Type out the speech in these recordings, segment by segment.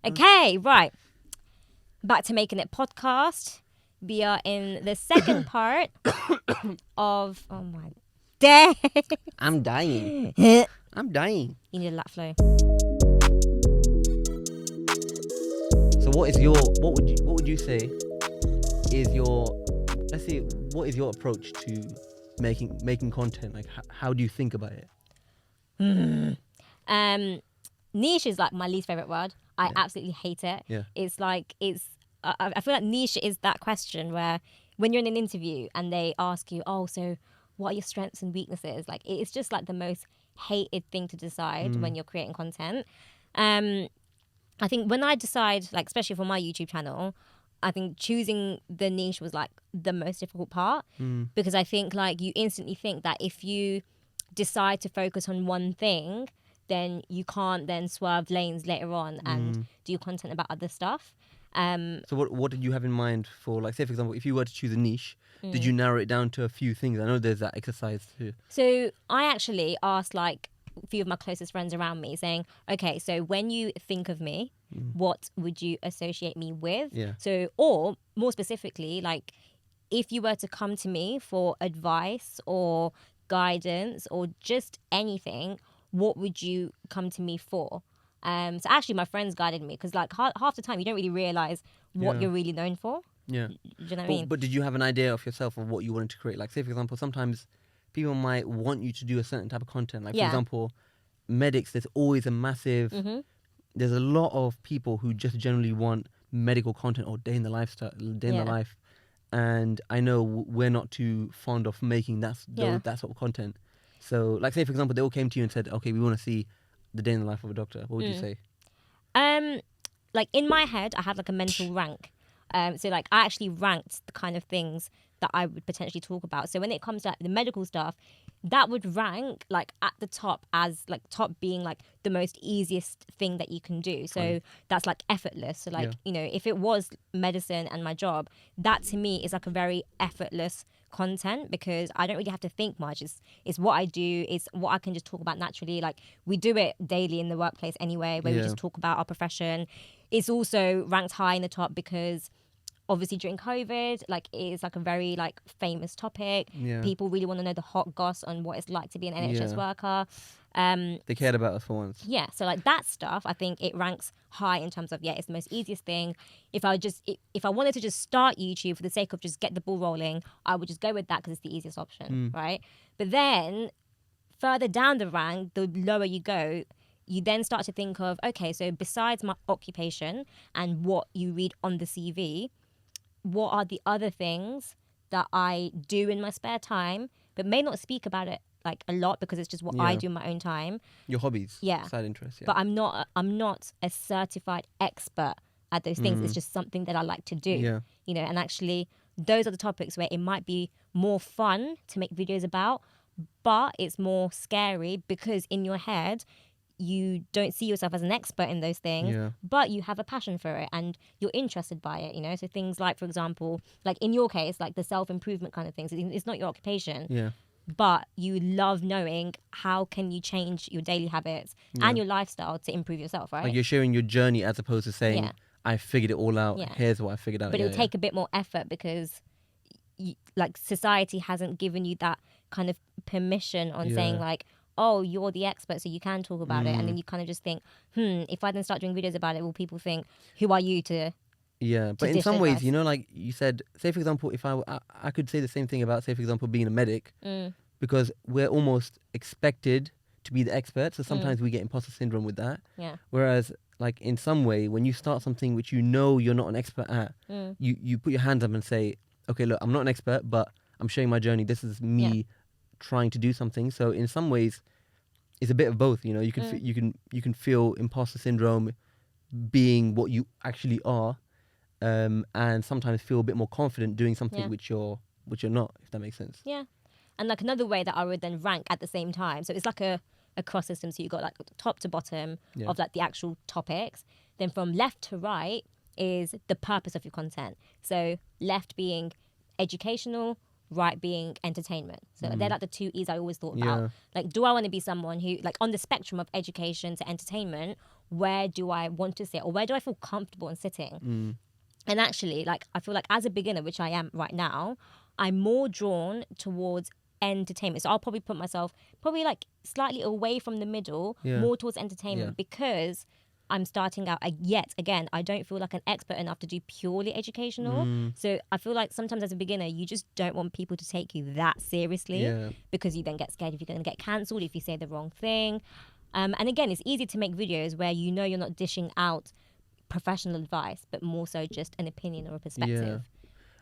Okay, right. Back to Making It podcast. We are in the second part of... Oh, my day. I'm dying. You I'm dying. need a lap flow. So what would you say is your, let's see, what is your approach to making content? Like how do you think about it? Niche is like my least favorite word. I absolutely hate it. Yeah. I feel like niche is that question where when you're in an interview and they ask you, oh, so what are your strengths and weaknesses? Like, it's just like the most hated thing to decide when you're creating content. I think when I decide, like, especially for my YouTube channel, I think choosing the niche was like the most difficult part because I think like you instantly think that if you decide to focus on one thing, then you can't then swerve lanes later on and do content about other stuff. So what did you have in mind for, like, say for example, if you were to choose a niche, did you narrow it down to a few things? I know there's that exercise too. So I actually asked like a few of my closest friends around me saying, okay, so when you think of me, what would you associate me with? Yeah. So, or more specifically, like if you were to come to me for advice or guidance or just anything, what would you come to me for? So actually my friends guided me because like half the time you don't really realize what you're really known for. Yeah. Do you know what I mean? But did you have an idea of yourself of what you wanted to create? Like, say for example, sometimes people might want you to do a certain type of content. Like, for example, medics, there's always a massive... There's a lot of people who just generally want medical content or day in the lifestyle, day in the life. And I know we're not too fond of making that sort of content. So, like, say for example, they all came to you and said, okay, we want to see the day in the life of a doctor. What would you say? Like in my head, I have like a mental rank. So like I actually ranked the kind of things that I would potentially talk about. So when it comes to like, the medical stuff, that would rank like at the top as like top being like the most easiest thing that you can do. So that's like effortless. So like, you know, if it was medicine and my job, that to me is like a very effortless content because I don't really have to think much. It's what I do. It's what I can just talk about naturally. Like we do it daily in the workplace anyway, where we just talk about our profession. It's also ranked high in the top because obviously during COVID, like it is like a very like famous topic. People really want to know the hot goss on what it's like to be an NHS worker. They cared about us for once. Yeah, so like that stuff, I think it ranks high in terms of it's the most easiest thing. If I wanted to just start YouTube for the sake of just get the ball rolling, I would just go with that because it's the easiest option, right? But then further down the rank, the lower you go, you then start to think of, okay, so besides my occupation and what you read on the CV, what are the other things that I do in my spare time, but may not speak about it like a lot because it's just what I do in my own time. Your hobbies, yeah, side interests, But I'm not a certified expert at those things. It's just something that I like to do. You know, and actually those are the topics where it might be more fun to make videos about, but it's more scary because in your head you don't see yourself as an expert in those things, but you have a passion for it and you're interested by it, you know? So things like, for example, like in your case, like the self-improvement kind of things, it's not your occupation, but you love knowing how can you change your daily habits and your lifestyle to improve yourself, right? Like you're sharing your journey as opposed to saying, I figured it all out, here's what I figured out. But it'll take a bit more effort because like society hasn't given you that kind of permission on saying like, oh, you're the expert, so you can talk about it. And then you kind of just think, if I then start doing videos about it, will people think, who are you to... Yeah, but in some ways, you know, like you said, say for example, if I could say the same thing about, say for example, being a medic, because we're almost expected to be the expert, so sometimes we get imposter syndrome with that. Yeah. Whereas, like in some way, when you start something which you know you're not an expert at, you put your hands up and say, okay, look, I'm not an expert, but I'm sharing my journey. This is me trying to do something. So in some ways, it's a bit of both. You know, you can you can feel imposter syndrome being what you actually are, and sometimes feel a bit more confident doing something which you're not, if that makes sense. Yeah. And like another way that I would then rank at the same time. So it's like a cross system. So you've got like top to bottom of like the actual topics. Then from left to right is the purpose of your content. So left being educational, right being entertainment. So they're like the two E's I always thought about. Like, do I want to be someone who, like on the spectrum of education to entertainment, where do I want to sit or where do I feel comfortable in sitting. And actually, like, I feel like as a beginner, which I am right now, I'm more drawn towards entertainment. So I'll probably put myself probably like slightly away from the middle, more towards entertainment, because I'm starting out. Yet again, I don't feel like an expert enough to do purely educational. So I feel like sometimes as a beginner, you just don't want people to take you that seriously, because you then get scared if you're going to get cancelled if you say the wrong thing. And again, it's easy to make videos where you know you're not dishing out professional advice, but more so just an opinion or a perspective.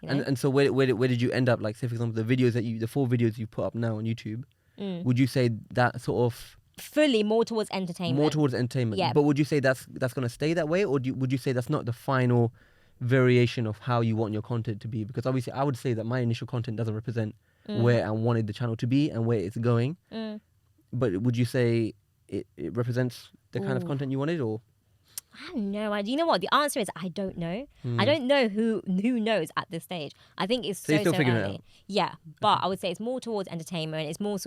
You know? And so where did you end up? Like, say for example, the 4 videos you put up now on YouTube, would you say that sort of fully more towards entertainment? More towards entertainment. Yeah. But would you say that's going to stay that way, or would you say that's not the final variation of how you want your content to be? Because obviously, I would say that my initial content doesn't represent where I wanted the channel to be and where it's going. But would you say it represents the kind of content you wanted, or? I don't know. You know what? The answer is I don't know. I don't know who knows at this stage. I think it's so you're still figuring early. it out. Yeah, but I would say it's more towards entertainment. It's more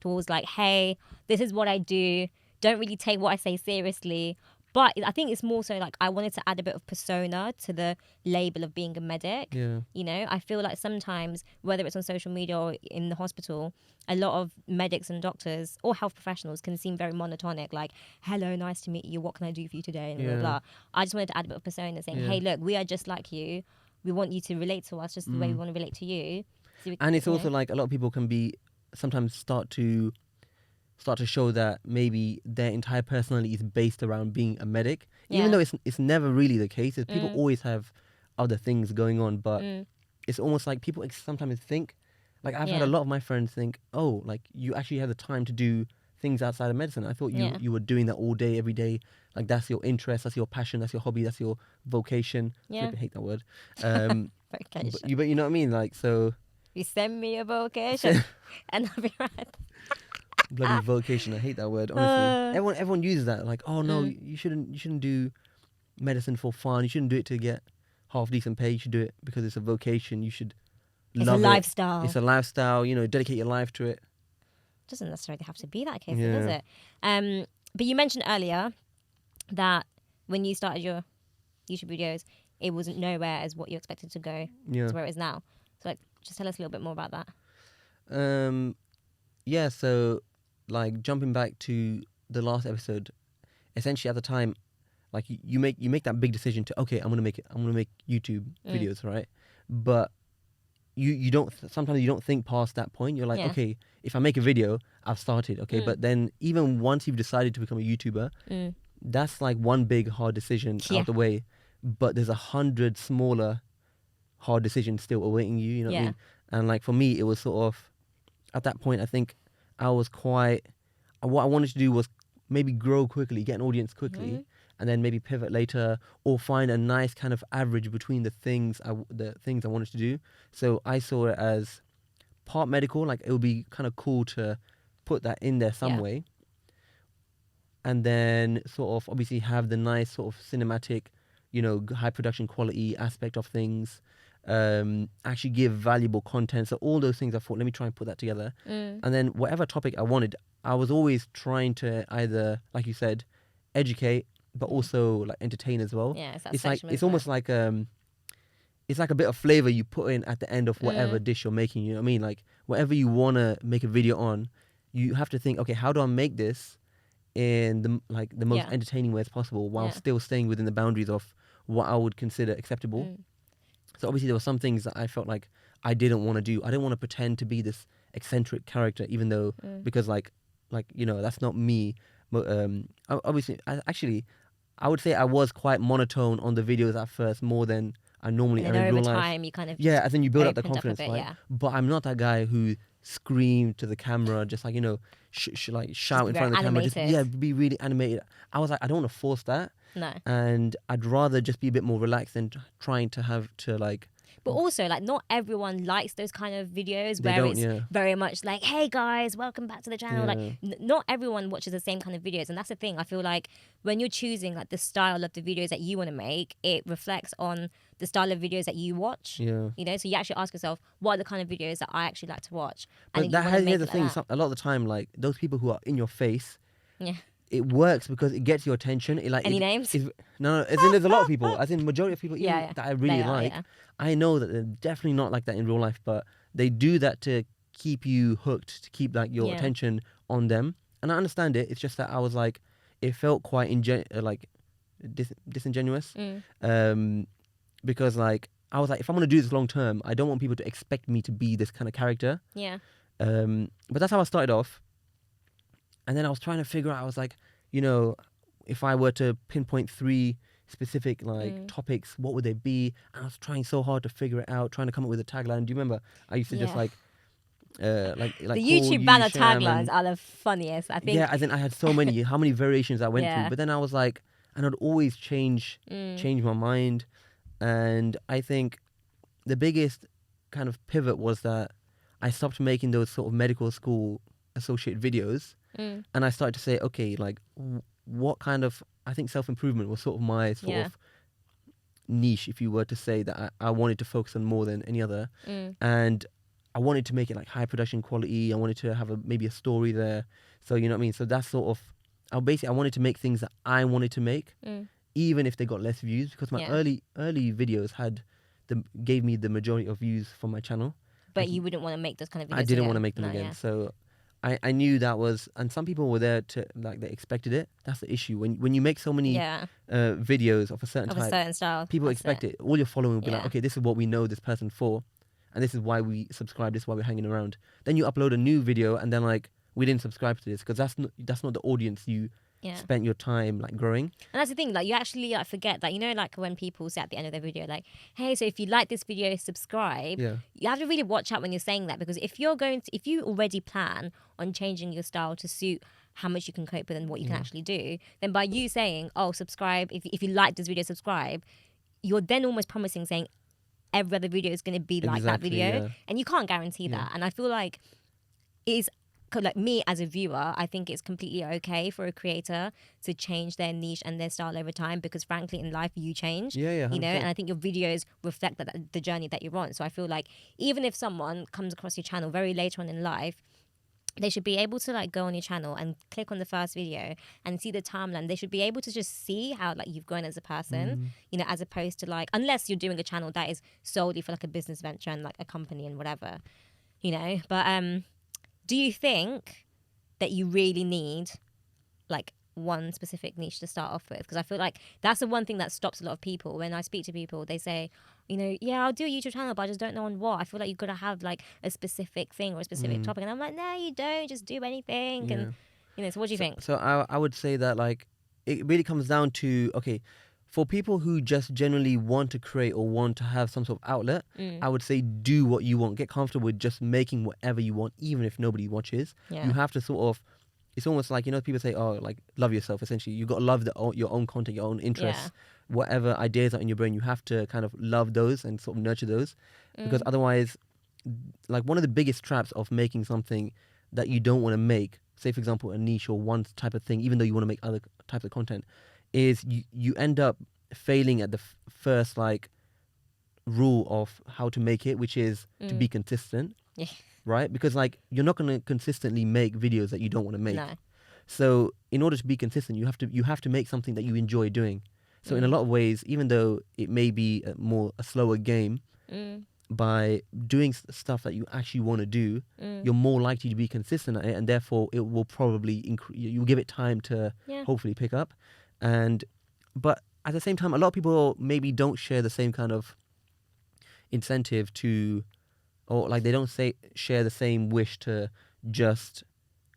towards like, hey, this is what I do. Don't really take what I say seriously. But I think it's more so like I wanted to add a bit of persona to the label of being a medic. Yeah. You know, I feel like sometimes, whether it's on social media or in the hospital, a lot of medics and doctors or health professionals can seem very monotonic, like, hello, nice to meet you, what can I do for you today, and blah, blah, blah. I just wanted to add a bit of persona saying, hey, look, we are just like you. We want you to relate to us just the way we want to relate to you. So and it's also like a lot of people can be sometimes start to show that maybe their entire personality is based around being a medic, even though it's never really the case. People always have other things going on, but it's almost like people sometimes think, like I've had a lot of my friends think, oh, like you actually have the time to do things outside of medicine. I thought you were doing that all day, every day. Like that's your interest, that's your passion, that's your hobby, that's your vocation. I hate that word. Vocation. But you know what I mean? Like, so you send me a vocation and I'll be right. Bloody vocation, I hate that word, honestly. Everyone uses that, like, oh no, you shouldn't do medicine for fun, you shouldn't do it to get half decent pay, you should do it because it's a vocation, you should love it's a lifestyle. It's a lifestyle, dedicate your life to it. Doesn't necessarily have to be that case, does it? But you mentioned earlier that when you started your YouTube videos, it wasn't nowhere as what you expected to go to where it is now. So like, just tell us a little bit more about that. So like jumping back to the last episode, essentially at the time, like you make that big decision to, okay, I'm gonna make YouTube videos, right? But you don't sometimes you don't think past that point. You're like, okay, if I make a video, I've started, okay. But then even once you've decided to become a YouTuber, that's like one big hard decision out the way. But there's 100 smaller hard decisions still awaiting you. You know what I mean? And like for me, it was sort of at that point, I think I was what I wanted to do was maybe grow quickly, get an audience quickly, and then maybe pivot later, or find a nice kind of average between the things I wanted to do. So I saw it as part medical, like it would be kind of cool to put that in there some way, and then sort of obviously have the nice sort of cinematic, high production quality aspect of things. Actually give valuable content. So all those things I thought, let me try and put that together. And then whatever topic I wanted, I was always trying to either, like you said, educate, but also like entertain as well. Yeah, it's almost like it's like a bit of flavor you put in at the end of whatever dish you're making. You know what I mean? Like whatever you want to make a video on, you have to think, okay, how do I make this in the most entertaining way as possible while still staying within the boundaries of what I would consider acceptable. So obviously there were some things that I felt like I didn't want to do. I didn't want to pretend to be this eccentric character, even though because like that's not me. Obviously, I would say I was quite monotone on the videos at first, more than I normally am in real life. Over time, you kind of as in you build up the confidence, bit, right? But I'm not that guy who screamed to the camera, just like like shout in front of the camera, just be really animated. I was like, I don't want to force that. No. And I'd rather just be a bit more relaxed than trying to have to like. But also, like, not everyone likes those kind of videos where it's very much like, hey guys, welcome back to the channel. Like, not everyone watches the same kind of videos. And that's the thing. I feel like when you're choosing like the style of the videos that you want to make, it reflects on the style of videos that you watch. Yeah. So you actually ask yourself, what are the kind of videos that I actually like to watch? But here's the thing. A lot of the time, like, those people who are in your face, it works because it gets your attention. It like Any names? no, as in there's a lot of people, as in majority of people even Yeah, that I really they are, like. yeah. I know that they're definitely not like that in real life, but they do that to keep you hooked, to keep like your Yeah. attention on them. And I understand it. It's just that I was like, it felt quite disingenuous, because like I was like, if I'm gonna do this long term, I don't want people to expect me to be this kind of character. Yeah. But that's how I started off. And then I was trying to figure out, I was like, you know, if I were to pinpoint 3 specific like topics, what would they be? And I was trying so hard to figure it out, trying to come up with a tagline. Do you remember? I used to just Yeah. like The call YouTube you banner Sham, taglines and are the funniest. I think. yeah, as in I had so many, how many variations I went through. Yeah. But then I was like, and I'd always change my mind. And I think the biggest kind of pivot was that I stopped making those sort of medical school associate videos, and I started to say, okay, like what kind of, I think self-improvement was sort of my sort of niche, if you were to say, that I wanted to focus on more than any other. And I wanted to make it like high production quality. I wanted to have maybe a story there. So you know what I mean? So that's sort of, I wanted to make things that I wanted to make, even if they got less views, because my early videos gave me the majority of views from my channel. But you wouldn't want to make those kind of videos I didn't again. want to make them again. Yeah. So I knew that was, and some people were there to, like, they expected it. That's the issue. When you make so many videos of a certain type, a certain style, people expect it. All your following will be like, Yeah. okay, this is what we know this person for, and this is why we subscribe, this is why we're hanging around. Then you upload a new video and then like, we didn't subscribe to this because that's not the audience you spent your time like growing. And that's the thing, like you actually like forget that, you know, like when people say at the end of their video like, hey, so if you like this video, subscribe. You have to really watch out when you're saying that, because if you already plan on changing your style to suit how much you can cope with and what you can actually do, then by you saying, oh, subscribe, if you like this video, subscribe, you're then almost promising, saying every other video is going to be like that video. And you can't guarantee that. And I feel like it is, like me as a viewer, I think it's completely okay for a creator to change their niche and their style over time, because frankly in life you change, you know, and I think your videos reflect that, the journey that you're on. So I feel like even if someone comes across your channel very later on in life, they should be able to like go on your channel and click on the first video and see the timeline. They should be able to just see how like you've grown as a person, you know, as opposed to like, unless you're doing a channel that is solely for like a business venture and like a company and whatever, you know. But do you think that you really need like one specific niche to start off with? Because I feel like that's the one thing that stops a lot of people. When I speak to people, they say, you know, yeah, I'll do a YouTube channel, but I just don't know on what. I feel like you've got to have like a specific thing or a specific topic. And I'm like, no, you don't. Just do anything. And, you know, so what do you think? So I would say that like, it really comes down to, okay, for people who just generally want to create or want to have some sort of outlet, I would say do what you want. Get comfortable with just making whatever you want, even if nobody watches. You have to sort of, it's almost like, you know, people say, oh, like, love yourself, essentially. You got to love your own content, your own interests, whatever ideas are in your brain. You have to kind of love those and sort of nurture those, because otherwise, like, one of the biggest traps of making something that you don't want to make, say, for example, a niche or one type of thing, even though you want to make other types of content, is you end up failing at the first like rule of how to make it, which is to be consistent, right? Because like, you're not going to consistently make videos that you don't want to make. No. So in order to be consistent, you have to make something that you enjoy doing. So in a lot of ways, even though it may be a slower game, by doing stuff that you actually want to do, you're more likely to be consistent at it, and therefore it will probably you'll give it time to hopefully pick up. But at the same time, a lot of people maybe don't share the same kind of incentive to, or like they don't share the same wish to just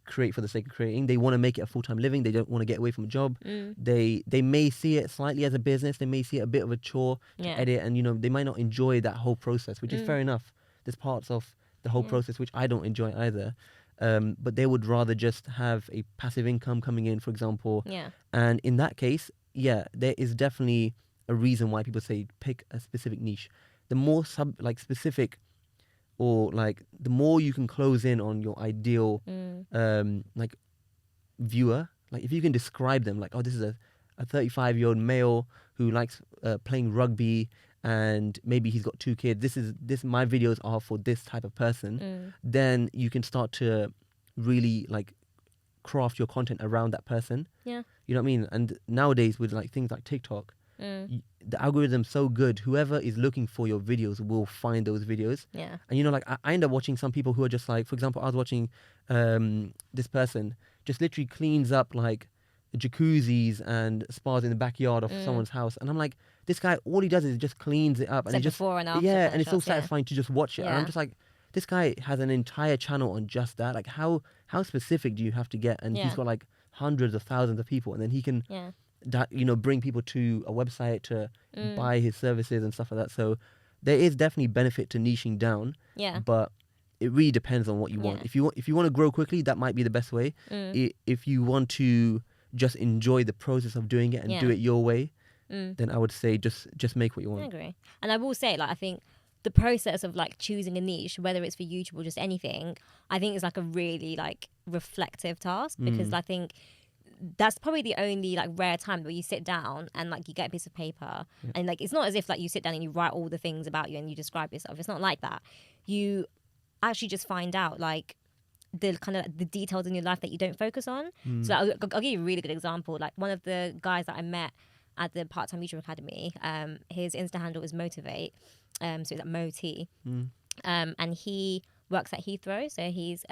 create for the sake of creating. They want to make it a full-time living. They don't want to get away from a job. They may see it slightly as a business. They may see it a bit of a chore to edit, and you know, they might not enjoy that whole process, which is fair enough. There's parts of the whole process which I don't enjoy either. But they would rather just have a passive income coming in, for example. And in that case, there is definitely a reason why people say pick a specific niche. The more specific, or like the more you can close in on your ideal like viewer, like if you can describe them, like, oh, this is a 35-year-old male who likes playing rugby, and maybe he's got 2 kids. My videos are for this type of person. Then you can start to really like craft your content around that person. Yeah. You know what I mean? And nowadays with like things like TikTok, the algorithm's so good. Whoever is looking for your videos will find those videos. Yeah. And you know, like I end up watching some people who are just like, for example, I was watching this person just literally cleans up like jacuzzis and spas in the backyard of someone's house, and I'm like, this guy, all he does is just cleans it up, It's and he like just before and after yeah, kind and of it's so shots, yeah. satisfying to just watch it. And I'm Yeah. just like, this guy has an entire channel on just that. Like, how specific do you have to get? And he's Yeah. got like hundreds of thousands of people, and then he can Yeah. bring people to a website to buy his services and stuff like that. So there is definitely benefit to niching down, Yeah. but it really depends on what you want. Yeah. If you want to grow quickly, that might be the best way. If you want to just enjoy the process of doing it and do Yeah. it your way, then I would say just make what you I want. agree. And I will say, like, I think the process of like choosing a niche, whether it's for YouTube or just anything, I think is like a really like reflective task, because I think that's probably the only like rare time where you sit down and like you get a piece of paper and like it's not as if like you sit down and you write all the things about you and you describe yourself. It's not like that. You actually just find out like the kind of the details in your life that you don't focus on. So like, I'll give you a really good example. Like one of the guys that I met at the part-time YouTube Academy, his Insta handle is Motivate, so it's like Moti, and he works at Heathrow. So he's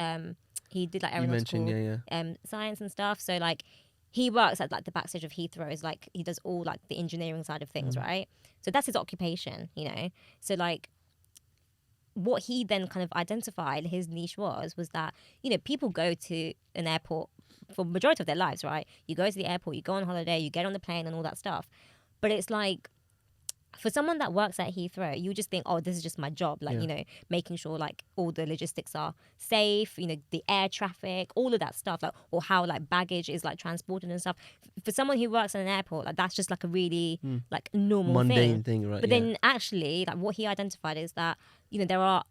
he did like aeronautical science and stuff. So like he works at like the backstage of Heathrow. Is like he does all like the engineering side of things, right? So that's his occupation, you know. So like what he then kind of identified his niche was that, you know, people go to an airport for majority of their lives, right? You go to the airport, you go on holiday, you get on the plane and all that stuff. But it's like, for someone that works at Heathrow, you just think, oh, this is just my job. Like, you know, making sure like all the logistics are safe, you know, the air traffic, all of that stuff, like, or how like baggage is like transported and stuff. For someone who works at an airport, like that's just like a really like normal mundane thing, right? But then actually, like what he identified is that, you know, there are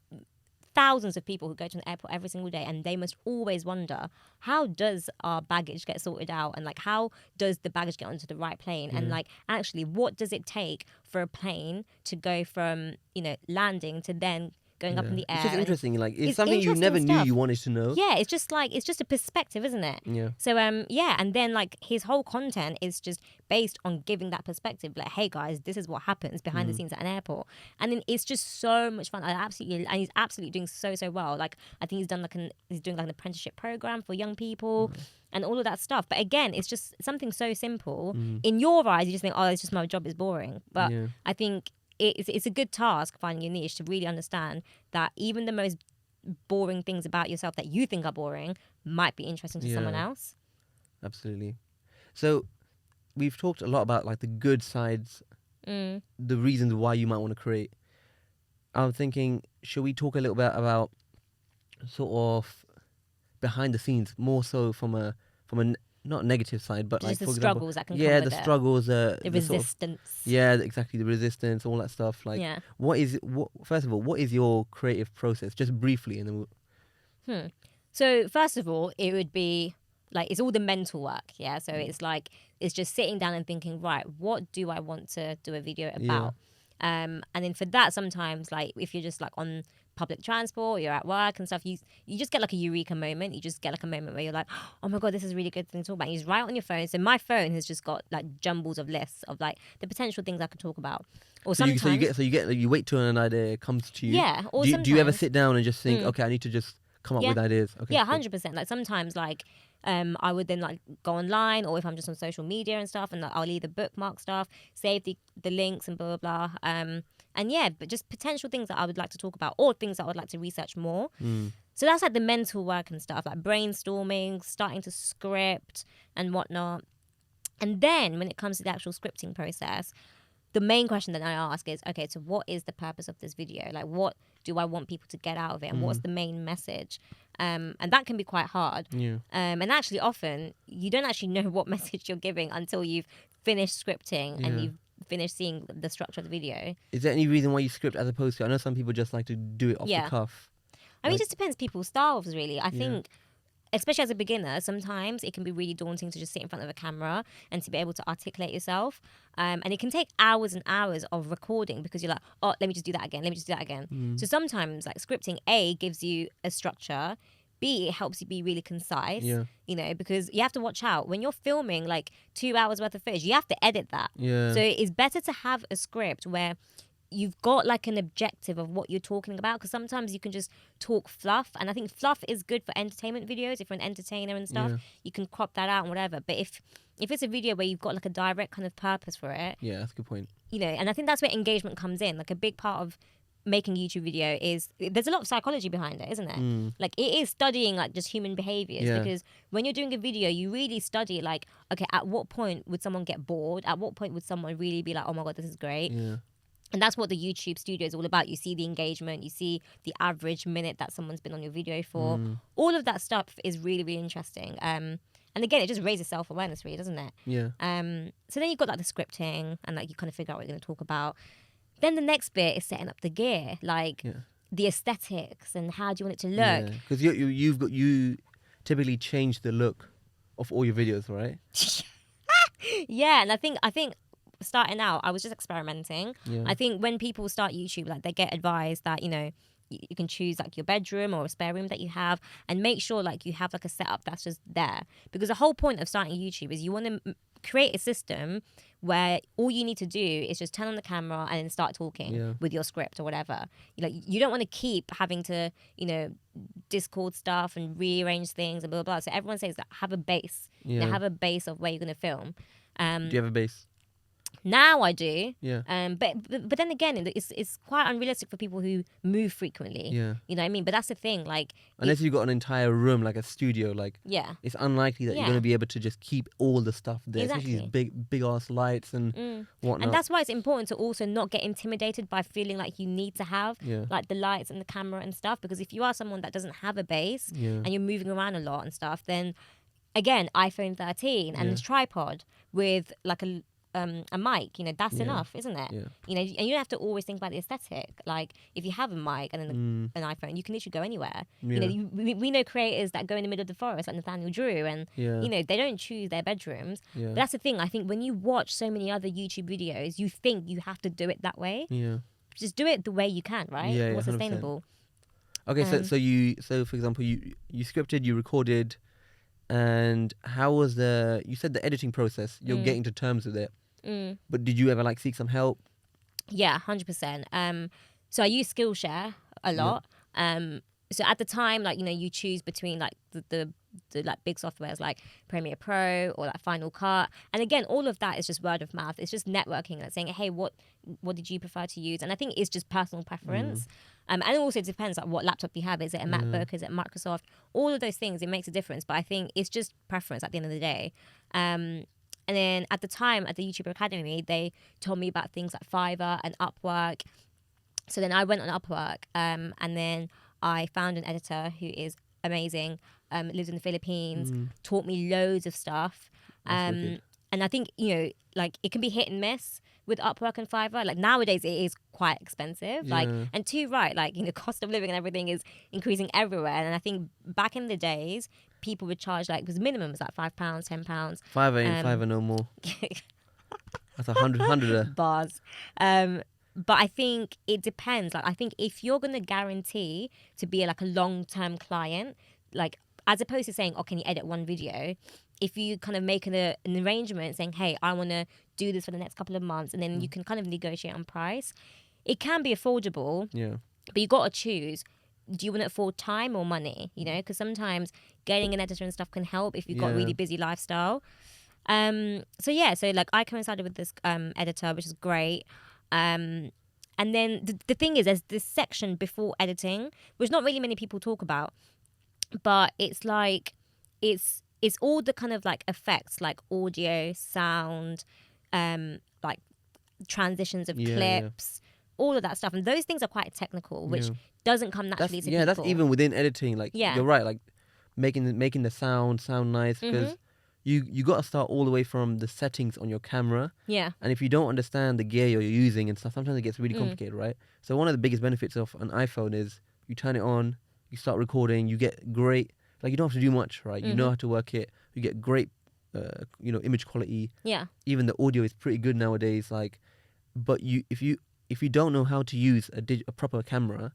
thousands of people who go to an airport every single day, and they must always wonder, how does our baggage get sorted out, and like how does the baggage get onto the right plane, and like actually what does it take for a plane to go from, you know, landing to then going up in the air. It's just interesting. Like it's something you interesting never knew stuff. you wanted to know. Yeah, it's just like, it's just a perspective, isn't it? Yeah. So yeah, and then like his whole content is just based on giving that perspective. Like, hey guys, this is what happens behind the scenes at an airport, and then it's just so much fun. And he's absolutely doing so well. Like I think he's doing like an apprenticeship program for young people. And all of that stuff. But again, it's just something so simple. In your eyes, you just think, oh, it's just my job is boring. But I think it's a good task finding your niche to really understand that even the most boring things about yourself that you think are boring might be interesting to someone else. Absolutely. So we've talked a lot about like the good sides, the reasons why you might want to create. I'm thinking, should we talk a little bit about sort of behind the scenes, more so from a not negative side, but Just like the for struggles example, that can come with the it. struggles, The resistance. resistance. Exactly, the resistance, all that stuff. Like, Yeah. First of all, what is your creative process? Just briefly, and then So first of all, it would be like, it's all the mental work. Yeah. So it's like, it's just sitting down and thinking, right, what do I want to do a video about? And then for that, sometimes like if you're just like on public transport, you're at work and stuff, you just get like a eureka moment. You just get like a moment where you're like, oh my god, this is a really good thing to talk about. And you just write on your phone. So my phone has just got like jumbles of lists of like the potential things I could talk about. Or sometimes you wait till an idea comes to you. Yeah. Or do you ever sometimes- sit down and just think, okay, I need to just come up with ideas? Okay. Yeah, cool. 100%. Like sometimes like I would then like go online, or if I'm just on social media and stuff, and like, I'll either bookmark stuff, save the links and blah blah blah. And yeah, but just potential things that I would like to talk about, or things that I would like to research more. So that's like the mental work and stuff, like brainstorming, starting to script and whatnot. And then when it comes to the actual scripting process, the main question that I ask is, okay, so what is the purpose of this video? Like, what do I want people to get out of it? And what's the main message? And that can be quite hard. Yeah. And actually, often, you don't actually know what message you're giving until you've finished scripting and you've finished seeing the structure of the video. Is there any reason why you script as opposed to? I know some people just like to do it off the cuff. I mean, it just depends people's styles, really. I think, especially as a beginner, sometimes it can be really daunting to just sit in front of a camera and to be able to articulate yourself. And it can take hours and hours of recording because you're like, oh, let me just do that again. Let me just do that again. So sometimes like scripting, A, gives you a structure. B, it helps you be really concise. Yeah. You know, because you have to watch out when you're filming like 2 hours worth of footage. You have to edit that. Yeah. So it's better to have a script where you've got like an objective of what you're talking about, because sometimes you can just talk fluff, and I think fluff is good for entertainment videos. If you're an entertainer and stuff, Yeah. you can crop that out and whatever. But if it's a video where you've got like a direct kind of purpose for it, Yeah, that's a good point. you know, and I think that's where engagement comes in. Like a big part of making a YouTube video is there's a lot of psychology behind it, isn't it? Like it is studying like just human behaviors, Yeah. because when you're doing a video, you really study like, okay, at what point would someone get bored? At what point would someone really be like, oh my God, this is great? Yeah. And that's what the YouTube studio is all about. You see the engagement, you see the average minute that someone's been on your video for. All of that stuff is really, really interesting. And again, it just raises self-awareness, really, doesn't it? Yeah. So then you've got like the scripting, and like you kind of figure out what you're going to talk about. Then the next bit is setting up the gear, like the aesthetics and how do you want it to look. Because you typically change the look of all your videos, right? Yeah, and I think starting out, I was just experimenting. Yeah. I think when people start YouTube, like they get advised that, you know, you can choose like your bedroom or a spare room that you have, and make sure like you have like a setup that's just there. Because the whole point of starting YouTube is you want to create a system where all you need to do is just turn on the camera and then start talking with your script or whatever. You don't want to keep having to, you know, Discord stuff and rearrange things and blah, blah, blah. So everyone says that have a base. You know, have a base of where you're going to film. Do you have a base? Now I do. Yeah. But then again, it's quite unrealistic for people who move frequently. Yeah. You know what I mean? But that's the thing. Like, unless you've got an entire room, like a studio, like it's unlikely that you're going to be able to just keep all the stuff there, especially these big ass lights and whatnot. And that's why it's important to also not get intimidated by feeling like you need to have like the lights and the camera and stuff. Because if you are someone that doesn't have a base and you're moving around a lot and stuff, then again, iPhone 13 and this tripod with like a mic, you know, that's enough, isn't it? Yeah. You know, and you don't have to always think about the aesthetic. Like, if you have a mic and then an iPhone, you can literally go anywhere. Yeah. You know, we know creators that go in the middle of the forest, like Nathaniel Drew, and you know, they don't choose their bedrooms. Yeah. But that's the thing. I think when you watch so many other YouTube videos, you think you have to do it that way. Yeah. Just do it the way you can, right? Yeah, More 100%. sustainable. Okay, so for example, you scripted, you recorded, and how was you said the editing process? You're getting to terms with it. But did you ever like seek some help? Yeah, 100%. So I use Skillshare a lot. So at the time, like, you know, you choose between like the like big softwares like Premiere Pro or like Final Cut, and again, all of that is just word of mouth. It's just networking and saying, hey, what did you prefer to use? And I think it's just personal preference. And it also depends like what laptop you have. Is it a MacBook? Is it Microsoft? All of those things, it makes a difference. But I think it's just preference at the end of the day. And then at the time at the YouTube Academy, they told me about things like Fiverr and Upwork. So then I went on Upwork, and then I found an editor who is amazing, lives in the Philippines, taught me loads of stuff. And I think, you know, like it can be hit and miss with Upwork and Fiverr. Like nowadays it is quite expensive. Like, and too right, like, you know, cost of living and everything is increasing everywhere. And I think back in the days, people would charge like, because minimum was like £5, £10. Five ain't five no more. That's 100 bars. But I think it depends. Like, I think if you're going to guarantee to be like a long-term client, like as opposed to saying, oh, can you edit one video? If you kind of make an arrangement saying, hey, I want to do this for the next couple of months, and then you can kind of negotiate on price, it can be affordable. Yeah. But you got to choose. Do you want to afford time or money? You know, because sometimes getting an editor and stuff can help if you've got a really busy lifestyle. So like I coincided with this editor, which is great. And then the thing is, there's this section before editing, which not really many people talk about, but it's like it's all the kind of like effects, like audio, sound, like transitions of clips, all of that stuff, and those things are quite technical, which doesn't come naturally to people. That's even within editing. Like you're right, like making the sound nice, because you got to start all the way from the settings on your camera. Yeah. And if you don't understand the gear you're using and stuff, sometimes it gets really complicated, right? So one of the biggest benefits of an iPhone is you turn it on, you start recording, you get great, like you don't have to do much, right? You know how to work it. You get great, image quality. Yeah. Even the audio is pretty good nowadays. Like, but if you if you don't know how to use a proper camera,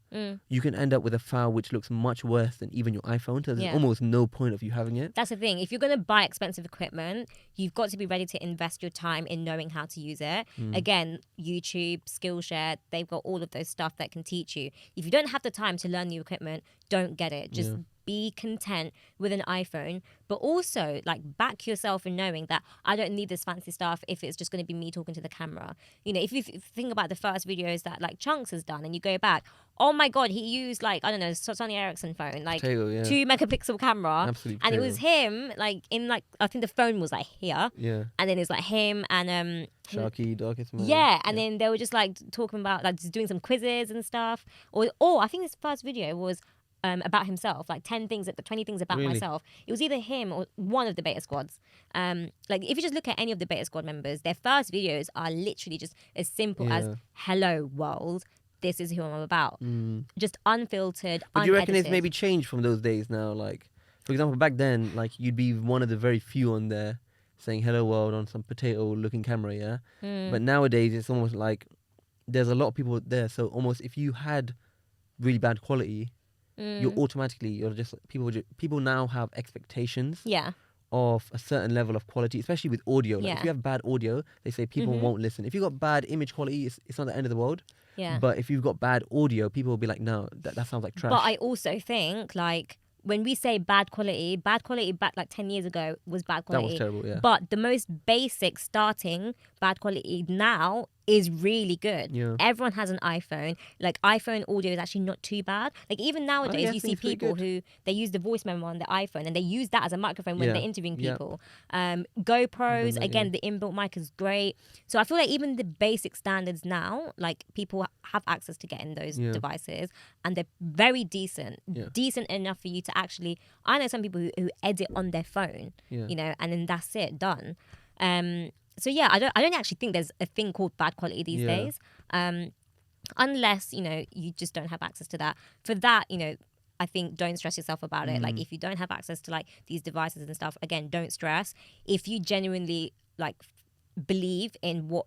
you can end up with a file which looks much worse than even your iPhone. So there's almost no point of you having it. That's the thing. If you're going to buy expensive equipment, you've got to be ready to invest your time in knowing how to use it. Again, YouTube, Skillshare, they've got all of those stuff that can teach you. If you don't have the time to learn new equipment, don't get it. Just be content with an iPhone, but also like back yourself in knowing that I don't need this fancy stuff if it's just going to be me talking to the camera. You know, if you think about the first videos that like Chunks has done and you go back, oh my God, he used like, I don't know, Sony Ericsson phone, like 2-megapixel camera. Absolutely and it was him like in like, I think the phone was like here. Yeah. And then it's like him and Sharky, Darkest Man. Yeah, and then they were just like talking about like just doing some quizzes and stuff. Or I think his first video was about himself, like 20 things about myself. It was either him or one of the Beta Squads. Like if you just look at any of the Beta Squad members, their first videos are literally just as simple as "Hello world, this is who I'm about." Just unfiltered. But do you reckon unedited. it's maybe changed from those days now? Like, for example, back then, like you'd be one of the very few on there saying "Hello world" on some potato-looking camera, yeah. But nowadays, it's almost like there's a lot of people there. So almost if you had really bad quality, you're just people now have expectations of a certain level of quality, especially with audio. Like if you have bad audio, they say people won't listen. If you've got bad image quality, it's not the end of the world. But if you've got bad audio, people will be like, no, that sounds like trash. But I also think like when we say bad quality back like 10 years ago was bad quality. That was terrible, yeah. But the most basic starting bad quality now is really good. Yeah. Everyone has an iPhone. Like iPhone audio is actually not too bad. Like even nowadays you see people who they use the voice memo on the iPhone and they use that as a microphone when they're interviewing people. GoPros, again, the inbuilt mic is great. So I feel like even the basic standards now, like people have access to getting those devices and they're very decent. Decent enough for you to actually, I know some people who edit on their phone, you know, and then that's it, done. So yeah, I don't actually think there's a thing called bad quality these days, unless you know you just don't have access to that. For that, you know, I think don't stress yourself about it. Like if you don't have access to like these devices and stuff, again, don't stress. If you genuinely like believe in what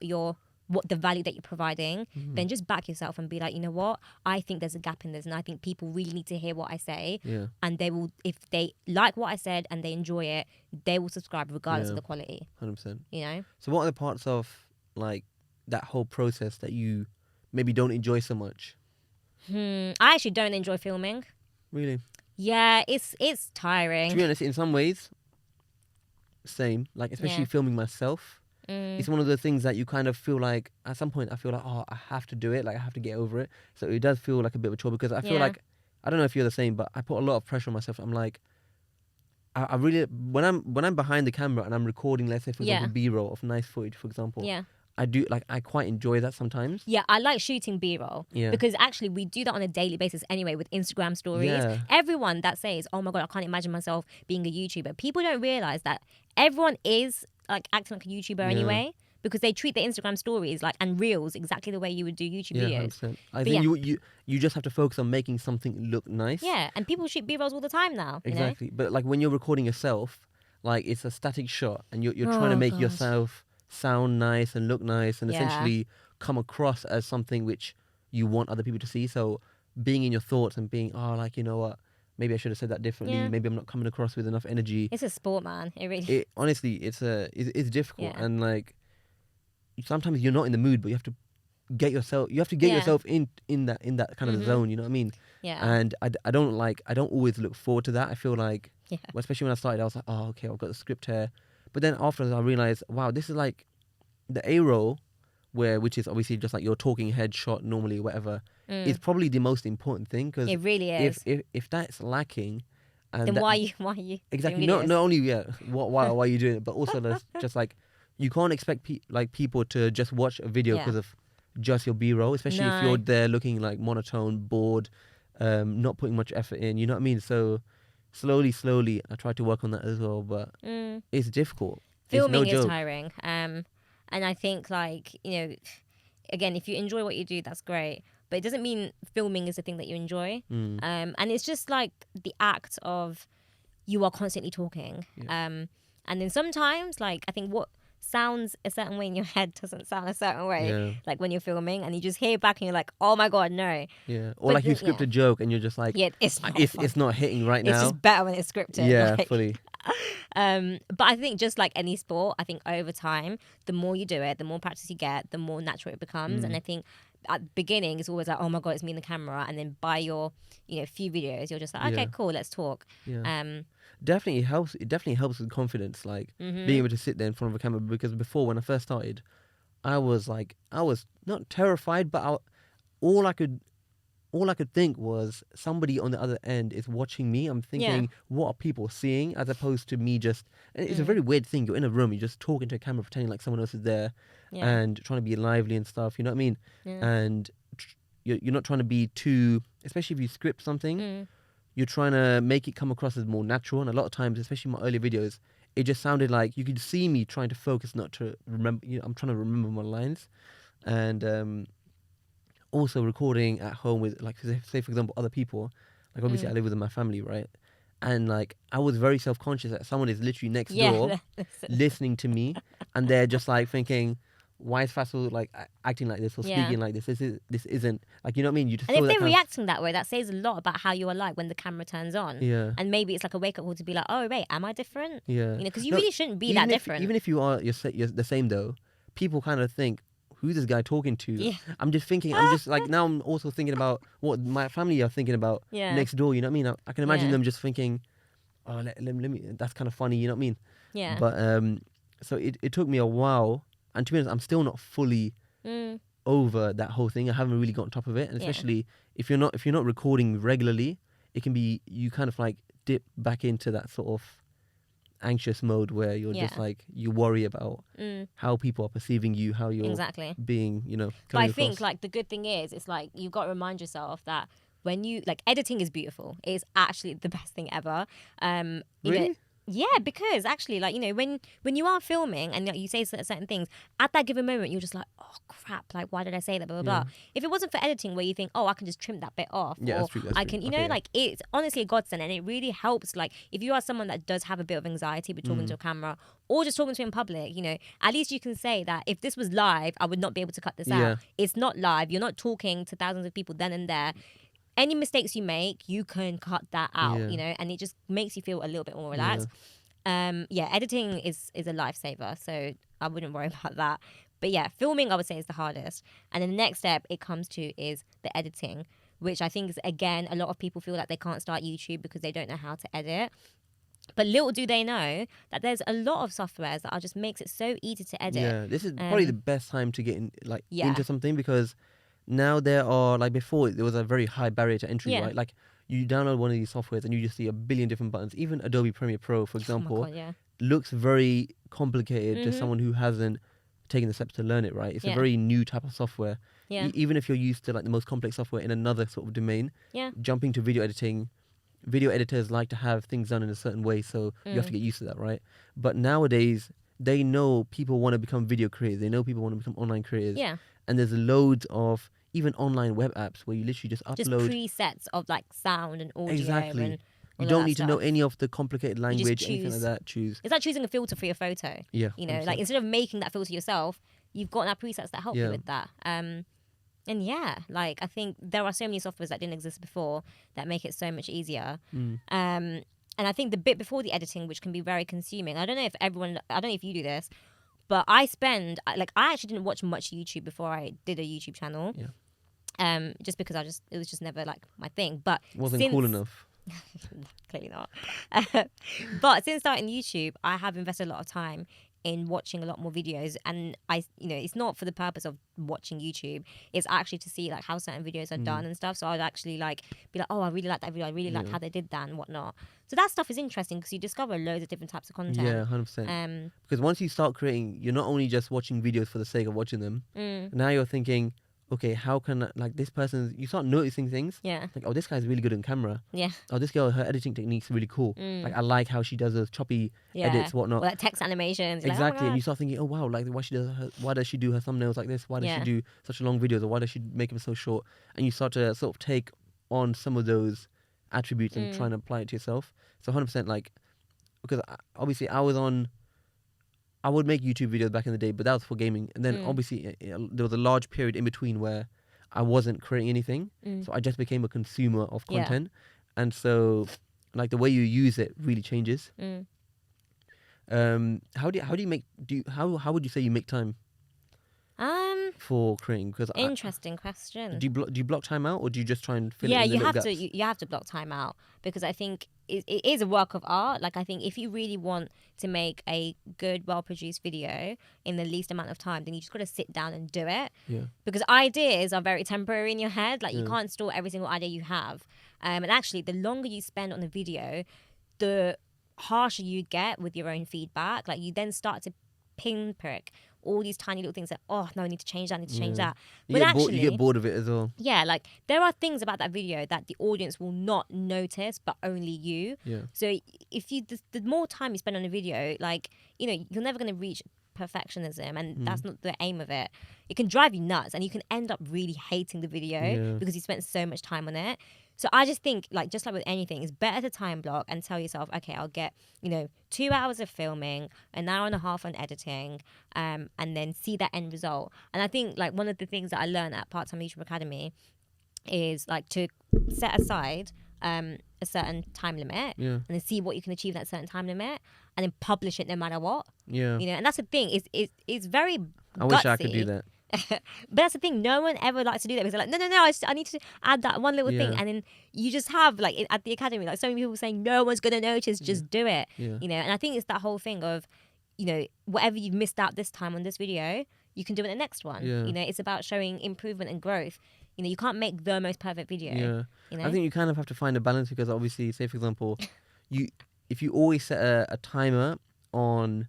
the value that you're providing, then just back yourself and be like, you know what, I think there's a gap in this and I think people really need to hear what I say. And they will, if they like what I said and they enjoy it, they will subscribe regardless of the quality. 100%. You know? So what are the parts of like that whole process that you maybe don't enjoy so much? I actually don't enjoy filming. Really? Yeah, it's tiring. To be honest, in some ways, same. Like especially filming myself. It's one of the things that you kind of feel like, at some point I feel like, oh, I have to do it, like I have to get over it. So it does feel like a bit of a chore because I feel like, I don't know if you're the same, but I put a lot of pressure on myself. I'm like, I really, when I'm behind the camera and I'm recording, let's say for example, B-roll of nice footage, for example, I do, like, I quite enjoy that sometimes. Yeah, I like shooting B-roll because actually we do that on a daily basis anyway with Instagram stories. Everyone that says, oh my God, I can't imagine myself being a YouTuber. People don't realize that everyone is like acting like a YouTuber anyway because they treat their Instagram stories like and reels exactly the way you would do YouTube videos. 100%. I think you just have to focus on making something look nice. Yeah, and people shoot B-rolls all the time now. Exactly. You know? But like when you're recording yourself, like it's a static shot and you're trying to make yourself sound nice and look nice and essentially come across as something which you want other people to see. So being in your thoughts and being, oh, like, you know what, maybe I should have said that differently. Maybe I'm not coming across with enough energy. It's a sport, man. It really. Honestly, it's difficult, and like sometimes you're not in the mood, but you have to get yourself. You have to get yourself in that kind of zone. You know what I mean? Yeah. And I don't always look forward to that. I feel like, well, especially when I started, I was like, oh, okay, I've got the script here. But then afterwards, I realized, wow, this is like the A-roll, which is obviously just like your talking head shot normally, or whatever. Is probably the most important thing because it really is. If that's lacking, and then why are you exactly not only why are you doing it, but also just like you can't expect people to just watch a video because of just your B-roll, especially if you're there looking like monotone, bored, not putting much effort in. You know what I mean? So slowly, I try to work on that as well, but it's difficult. Filming is tiring, and I think like, you know, again, if you enjoy what you do, that's great. But it doesn't mean filming is the thing that you enjoy. And it's just like the act of you are constantly talking. And then sometimes, like, I think what sounds a certain way in your head doesn't sound a certain way. Yeah. Like when you're filming and you just hear it back and you're like, oh my God, no. Yeah. Or But like you then, script yeah. a joke and you're just like, Yeah, it's not it's fun. it's not hitting right It's now. just better when it's scripted. Yeah, like. fully. But I think just like any sport, I think over time, the more you do it, the more practice you get, the more natural it becomes. And I think at the beginning, it's always like, oh my God, it's me in the camera. And then by your, few videos, you're just like, okay, Yeah. cool, let's talk. Yeah. Definitely helps. It definitely helps with confidence, like being able to sit there in front of a camera. Because before, when I first started, I was not terrified, but all I could think was somebody on the other end is watching me. I'm thinking, what are people seeing, as opposed to me just. And it's a very weird thing. You're in a room, you're just talking to a camera, pretending like someone else is there, and trying to be lively and stuff. You know what I mean? Yeah. And you're not trying to be too, especially if you script something. You're trying to make it come across as more natural, and a lot of times, especially in my early videos, it just sounded like you could see me trying to focus, not to remember. I'm trying to remember my lines, and also recording at home with, like, say for example, other people. Like obviously, I live with my family, right? And like I was very self-conscious that someone is literally next door, listening to me, and they're just like thinking, why is Faisal like acting like this or speaking like this? This isn't like, you know what I mean? You just and if feel they're reacting that way, that says a lot about how you are like when the camera turns on. Yeah. And maybe it's like a wake up call to be like, oh wait, am I different? Yeah. Because you really shouldn't be that different. Even if you're the same though, people kind of think, who's this guy talking to? Yeah. I'm just thinking. I'm just like, now I'm also thinking about what my family are thinking about next door. You know what I mean? I can imagine them just thinking, oh, let me. That's kind of funny. You know what I mean? Yeah. But so it took me a while, and to be honest, I'm still not fully over that whole thing. I haven't really got on top of it, and especially if you're not recording regularly, it can be, you kind of like dip back into that sort of anxious mode where you're just like, you worry about how people are perceiving you, how you're being, but I think like the good thing is, it's like you've got to remind yourself that when you like, editing is beautiful. It is actually the best thing ever. Really? Yeah, because actually, like, when you are filming and you say certain things, at that given moment, you're just like, oh crap, like, why did I say that, blah, blah, blah. If it wasn't for editing where you think, oh, I can just trim that bit off. Yeah, or that's true. I can, like, it's honestly a godsend, and it really helps. Like, if you are someone that does have a bit of anxiety with talking to a camera or just talking to in public, at least you can say that if this was live, I would not be able to cut this out. It's not live. You're not talking to thousands of people then and there. Any mistakes you make, you can cut that out, and it just makes you feel a little bit more relaxed. Editing is a lifesaver, so I wouldn't worry about that. But yeah, filming I would say is the hardest. And then the next step it comes to is the editing, which I think is, again, a lot of people feel like they can't start YouTube because they don't know how to edit. But little do they know that there's a lot of softwares that just makes it so easy to edit. Yeah, this is probably the best time to get into something, because now there are, like before, there was a very high barrier to entry, right? Like, you download one of these softwares and you just see a billion different buttons. Even Adobe Premiere Pro, for example, looks very complicated to someone who hasn't taken the steps to learn it, right? It's a very new type of software. Even if you're used to like the most complex software in another sort of domain, jumping to video editing, video editors like to have things done in a certain way, so you have to get used to that, right? But nowadays, they know people want to become video creators. They know people want to become online creators. Yeah. And there's loads of even online web apps where you literally just upload presets of like sound and audio. Exactly. And you don't need to know any of the complicated language, anything like that. It's like choosing a filter for your photo. Yeah. Like instead of making that filter yourself, you've got now presets that help you with that. And like I think there are so many softwares that didn't exist before that make it so much easier. And I think the bit before the editing, which can be very consuming. I don't know if you do this, but I actually didn't watch much YouTube before I did a YouTube channel. Yeah. Just because it was just never like my thing. But wasn't cool enough. Clearly not. But since starting YouTube, I have invested a lot of time in watching a lot more videos, and it's not for the purpose of watching YouTube. It's actually to see like how certain videos are done and stuff. So I'd actually like be like, oh, I really like that video. I really like how they did that and whatnot. So that stuff is interesting because you discover loads of different types of content. Yeah, 100%. Because once you start creating, you're not only just watching videos for the sake of watching them. Now you're thinking, okay, how can this person? You start noticing things. Yeah. Like, oh, this guy's really good on camera. Yeah. Oh, this girl, her editing technique's really cool. Like, I like how she does those choppy edits, whatnot. Or like text animations. Exactly, like, oh and you start thinking, oh wow, like why does she do her thumbnails like this? Why does she do such long videos, or why does she make them so short? And you start to sort of take on some of those attributes and try and apply it to yourself. So 100%, like, because obviously I was on I would make YouTube videos back in the day, but that was for gaming. And then obviously there was a large period in between where I wasn't creating anything, so I just became a consumer of content, and so like the way you use it really changes. How do you make how would you say you make time for creating? Because Interesting question. do you block time out, or do you just try and fill it Yeah, in the you little have gaps? to. You have to block time out, because I think it is a work of art. Like, I think if you really want to make a good, well-produced video in the least amount of time, then you just got to sit down and do it. Yeah. Because ideas are very temporary in your head. Like, you Yeah. can't store every single idea you have. And actually, the longer you spend on the video, the harsher you get with your own feedback. Like, you then start to pinprick all these tiny little things that, oh no, I need to change that, I need to change that. But You get bored of it as well. Yeah, like, there are things about that video that the audience will not notice, but only you. Yeah. So if you, the more time you spend on a video, like, you know, you're never going to reach perfectionism, and that's not the aim of it. It can drive you nuts, and you can end up really hating the video because you spent so much time on it. So I just think, like, just like with anything, it's better to time block and tell yourself, okay, I'll get, 2 hours of filming, an hour and a half on editing, and then see that end result. And I think, like, one of the things that I learned at Part-Time YouTube Academy is, like, to set aside a certain time limit and then see what you can achieve in that certain time limit, and then publish it no matter what. Yeah. And that's the thing. It's very I wish I gutsy. could do that. But that's the thing, no one ever likes to do that, because they're like, no, I need to add that one little thing, and then you just have, like, at the academy, like, so many people saying no one's gonna notice, just do it. And I think it's that whole thing of, whatever you've missed out this time on this video, you can do it in the next one. It's about showing improvement and growth. You can't make the most perfect video. I think you kind of have to find a balance, because obviously, say for example, if you always set a timer on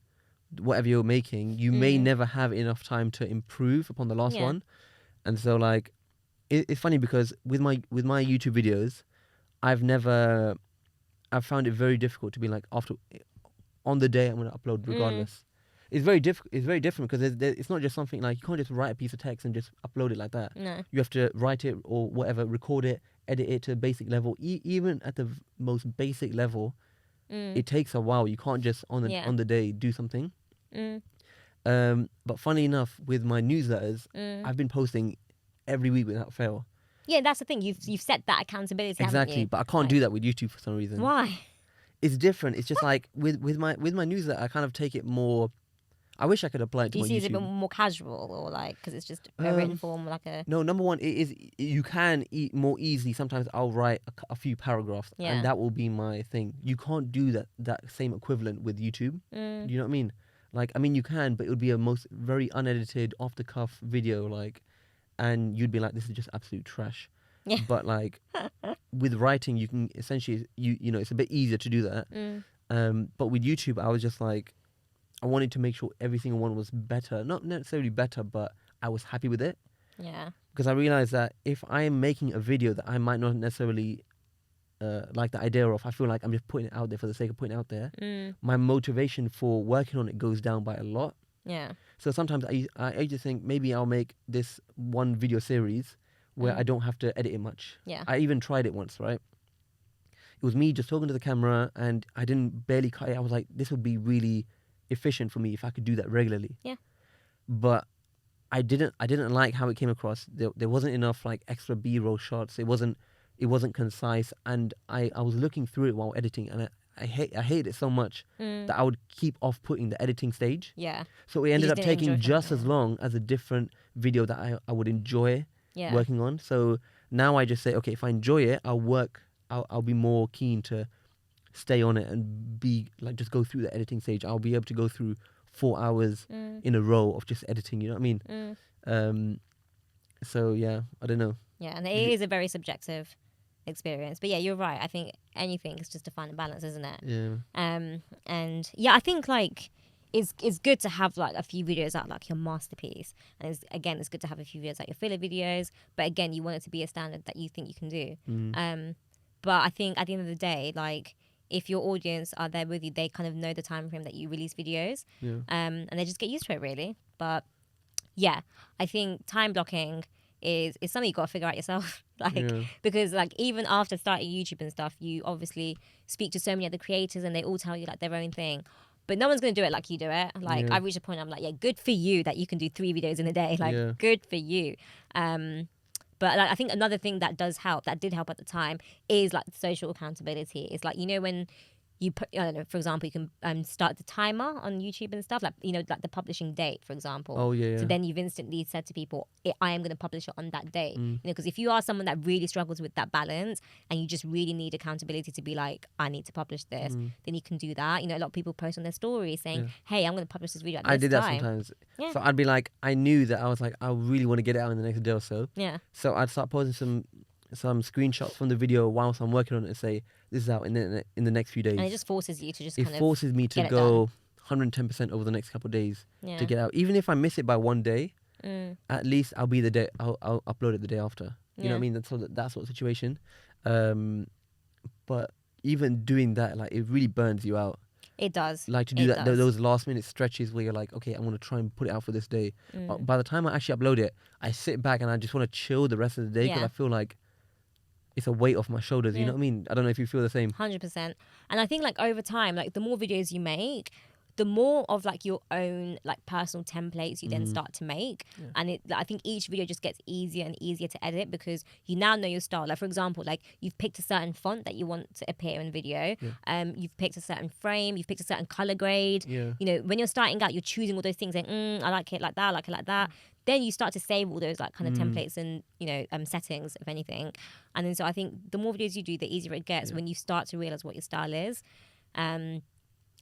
whatever you're making, you may never have enough time to improve upon the last one. And so, like, it's funny because with my YouTube videos, I've found it very difficult to be like, on the day I'm going to upload regardless. It's very different because it's not just something like, you can't just write a piece of text and just upload it like that. No. You have to write it or whatever, record it, edit it to a basic level. Even at the most basic level, it takes a while. You can't just on the day do something. But funny enough, with my newsletters, I've been posting every week without fail. Yeah, that's the thing. You've set that accountability. Exactly, but I can't do that with YouTube for some reason. Why? It's different. It's just like with my newsletter, I kind of take it more. I wish I could apply it to my YouTube. Do you see it a bit more casual, or like, because it's just a written form, like a... No, number one, you can eat more easily. Sometimes I'll write a few paragraphs, and that will be my thing. You can't do that same equivalent with YouTube. Do you know what I mean? Like, I mean, you can, but it would be a very unedited, off-the-cuff video, like, and you'd be like, this is just absolute trash. Yeah. But, like, with writing, you can essentially, it's a bit easier to do that. But with YouTube, I was just like, I wanted to make sure every single one was better. Not necessarily better, but I was happy with it. Yeah. Because I realized that if I am making a video that I might not necessarily like the idea of, I feel like I'm just putting it out there for the sake of putting it out there, my motivation for working on it goes down by a lot. Yeah. So sometimes I just think maybe I'll make this one video series where I don't have to edit it much. Yeah. I even tried it once, right? It was me just talking to the camera, and I didn't barely cut it. I was like, this would be really efficient for me if I could do that regularly. Yeah. But I didn't like how it came across. There wasn't enough like extra B-roll shots. It wasn't concise, and I was looking through it while editing, and I hated it so much that I would keep off putting the editing stage. Yeah. So it ended up taking just as it. long as a different video that I would enjoy working on. So now I just say, okay, if I enjoy it, I'll be more keen to stay on it and be like, just go through the editing stage. I'll be able to go through 4 hours in a row of just editing, you know what I mean? So yeah, I don't know. Yeah, and it is a very subjective experience. But yeah, you're right. I think anything is just to find a balance, isn't it? Yeah. And yeah, I think like it's good to have like a few videos out like your masterpiece, and it's good to have a few videos like your filler videos. But again, you want it to be a standard that you think you can do. But I think at the end of the day, like, if your audience are there with you, they kind of know the time frame that you release videos, and they just get used to it, really. But yeah, I think time blocking is something you got to figure out yourself. Because like, even after starting YouTube and stuff, you obviously speak to so many other creators, and they all tell you like their own thing. but no one's going to do it like you do it. Like, Yeah. I reached a point, I'm like, yeah, good for you that you can do 3 videos in a day. Like, Yeah. good for you. But like, I think another thing that does help, that did help at the time, is like social accountability. It's like, you know, when you put, I don't know, for example, you can start the timer on YouTube and stuff, like, you know, like the publishing date, for example. Oh, yeah. So then you've instantly said to people, I am going to publish it on that day. Mm. You know, because if you are someone that really struggles with that balance and you just really need accountability to be like, I need to publish this, then you can do that. You know, a lot of people post on their stories saying, hey, I'm going to publish this video at this I did that time. sometimes. Yeah. So I'd be like, I knew that I was like, I really want to get it out in the next day or so. Yeah. So I'd start posting some screenshots from the video whilst I'm working on it and say, this is out in the next few days. And it just forces you to just It kind of forces me to get it go 110% over the next couple of days to get out. Even if I miss it by one day, at least I'll upload it the day after. You know what I mean? That sort of situation. But even doing that, like, it really burns you out. It does. Like, to do those last minute stretches where you're like, okay, I'm going to try and put it out for this day. But by the time I actually upload it, I sit back and I just want to chill the rest of the day because I feel like it's a weight off my shoulders. You know what I mean? I don't know if you feel the same. 100%. And I think, like, over time, like, the more videos you make, the more of like your own like personal templates you then start to make. And I think each video just gets easier and easier to edit because you now know your style. Like, for example, like, you've picked a certain font that you want to appear in the video. You've picked a certain frame, you've picked a certain color grade. You know, when you're starting out, you're choosing all those things, like, I like it like that, I like it like that. Then you start to save all those like kind of templates and, you know, settings, if anything. And then so I think the more videos you do, the easier it gets when you start to realize what your style is.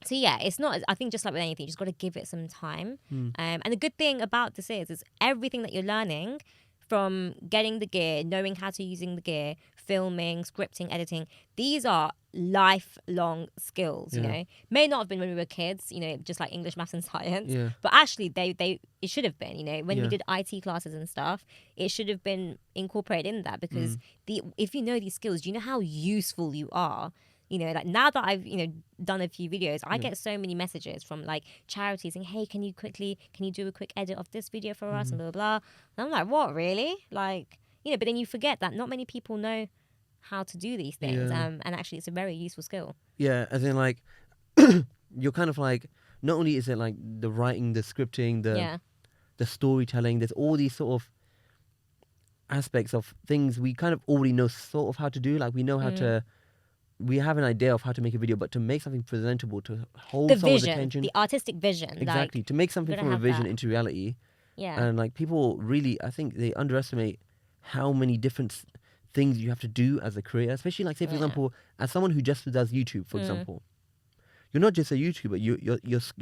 So yeah, it's not, I think just like with anything, you just got to give it some time. And the good thing about this is everything that you're learning, from getting the gear, knowing how to using the gear, filming, scripting, editing, these are lifelong skills, you know. May not have been when we were kids, you know, just like English, maths and science, but actually it should have been, you know, when we did IT classes and stuff, it should have been incorporated in that because if you know these skills, do you know how useful you are? You know, like, now that I've, you know, done a few videos, I get so many messages from like charities saying, hey, can you do a quick edit of this video for us and blah, blah, blah. And I'm like, what, really? Like, you know, but then you forget that not many people know how to do these things. And actually it's a very useful skill. Yeah, as in like, you're kind of like, not only is it like the writing, the scripting, the storytelling, there's all these sort of aspects of things we kind of already know sort of how to do. Like, we know how to, we have an idea of how to make a video, but to make something presentable, to hold someone's attention. The artistic vision. Exactly. Like, to make something from a vision into reality. Yeah. And like, people really, I think they underestimate how many different things you have to do as a creator. Especially like, say, for example, as someone who just does YouTube, for example. You're not just a YouTuber.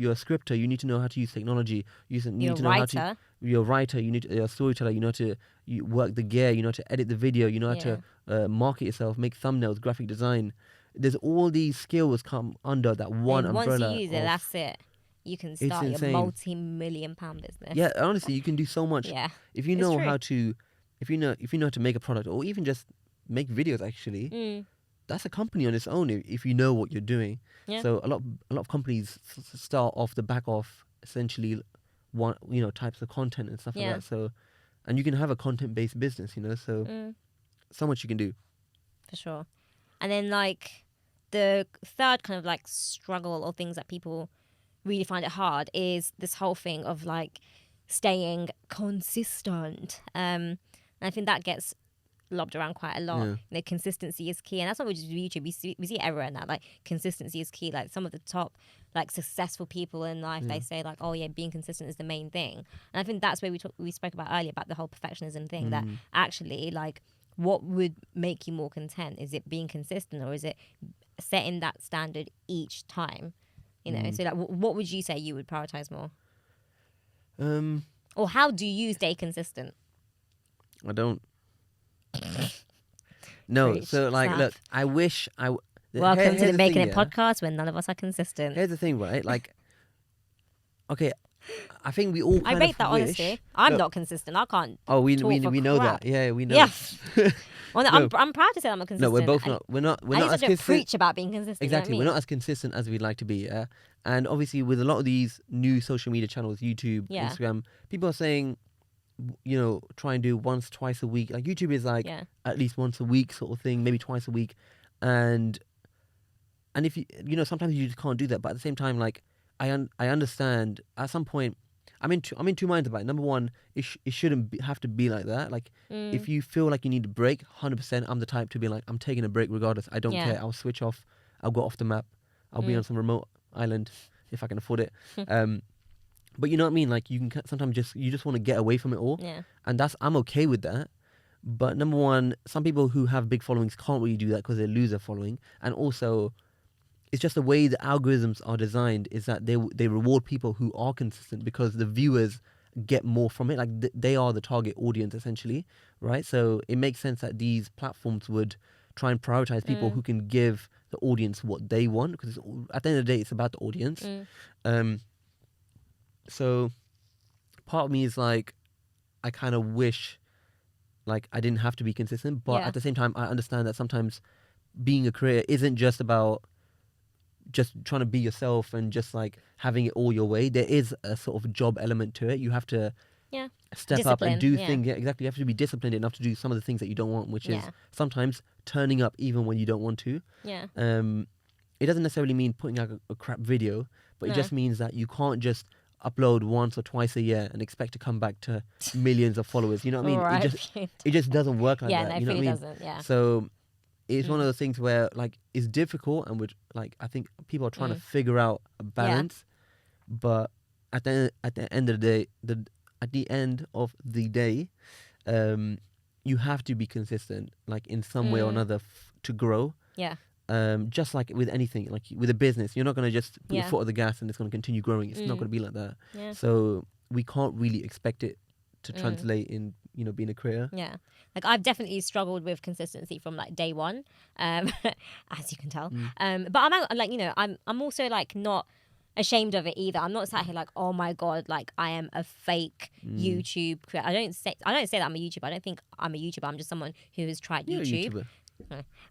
You're a scripter. You need to know how to use technology. You're a writer. You're a writer. You're a storyteller. You know to work the gear. You know to edit the video. You know how to market yourself, make thumbnails, graphic design. There's all these skills come under that one umbrella. Once you use it, that's it. You can start your multi-million-pound business. Yeah, honestly, you can do so much. Yeah, if you know how to, if you know how to make a product, or even just make videos. Actually, that's a company on its own. If you know what you're doing. Yeah. So a lot of companies start off the back of essentially types of content and stuff like that. So, and you can have a content-based business. You know, so much you can do. For sure. And then like the third kind of like struggle or things that people really find it hard is this whole thing of like staying consistent. And I think that gets lobbed around quite a lot. You know, consistency is key, and that's not just YouTube. We see it everywhere now. Like, consistency is key. Like, some of the top like successful people in life, they say like, oh yeah, being consistent is the main thing. And I think that's where we spoke about earlier about the whole perfectionism thing. That actually, like, what would make you more content? Is it being consistent, or is it setting that standard each time? You know, so like, what would you say you would prioritize more? Or how do you stay consistent? I don't. No, Preach. so like, Slap. look, I wish I. Welcome to the Making It podcast, where none of us are consistent. Here's the thing, right? Like, okay, I think we all. I rate that honesty. I'm not consistent. I can't. Oh, we know crap. that. Yeah, we know. Yeah. Well, no, I'm proud to say I'm not consistent. No, we're both not. We're not as consistent. Preach about being consistent. Exactly, you know what I mean? we're not as consistent as we'd like to be. Yeah, and obviously with a lot of these new social media channels, YouTube, Instagram, people are saying, you know, try and do once, twice a week. Like, YouTube is like at least once a week sort of thing, maybe twice a week, and if you know, sometimes you just can't do that. But at the same time, like, I understand at some point. I'm in two minds about it. Number one, it shouldn't have to be like that. Like, if you feel like you need a break, 100%, I'm the type to be like, I'm taking a break regardless. I don't care. I'll switch off. I'll go off the map. I'll be on some remote island if I can afford it. But you know what I mean? Like, you can sometimes you just want to get away from it all. Yeah. And I'm okay with that. But number one, some people who have big followings can't really do that because they lose their following. And also, it's just the way the algorithms are designed is that they reward people who are consistent because the viewers get more from it. Like, they are the target audience, essentially, right? So it makes sense that these platforms would try and prioritize people who can give the audience what they want, because at the end of the day, it's about the audience. So part of me is like, I kind of wish like I didn't have to be consistent, but at the same time, I understand that sometimes being a creator isn't just about just trying to be yourself and just like having it all your way. There is a sort of job element to it. You have to step up and do things. Yeah, exactly. You have to be disciplined enough to do some of the things that you don't want, which is sometimes turning up even when you don't want to. Yeah. It doesn't necessarily mean putting out a crap video, but it just means that you can't just upload once or twice a year and expect to come back to millions of followers. You know what I mean? Right. It just doesn't work like that. No, You know it what I mean? doesn't. Yeah. So it's one of those things where like it's difficult, and I think people are trying to figure out a balance. But at the end of the day, you have to be consistent, like in some way or another, to grow. Yeah. Just like with anything, like with a business, you're not going to just put your foot on the gas and it's going to continue growing. It's not going to be like that. Yeah. So we can't really expect it to translate in, being a creator. Yeah. Like, I've definitely struggled with consistency from like day one, as you can tell. But I'm like, I'm also like not ashamed of it either. I'm not sat here like, oh my God, like I am a fake YouTube creator. I don't say that I'm a YouTuber. I don't think I'm a YouTuber. I'm just someone who has tried You're YouTube. a YouTuber.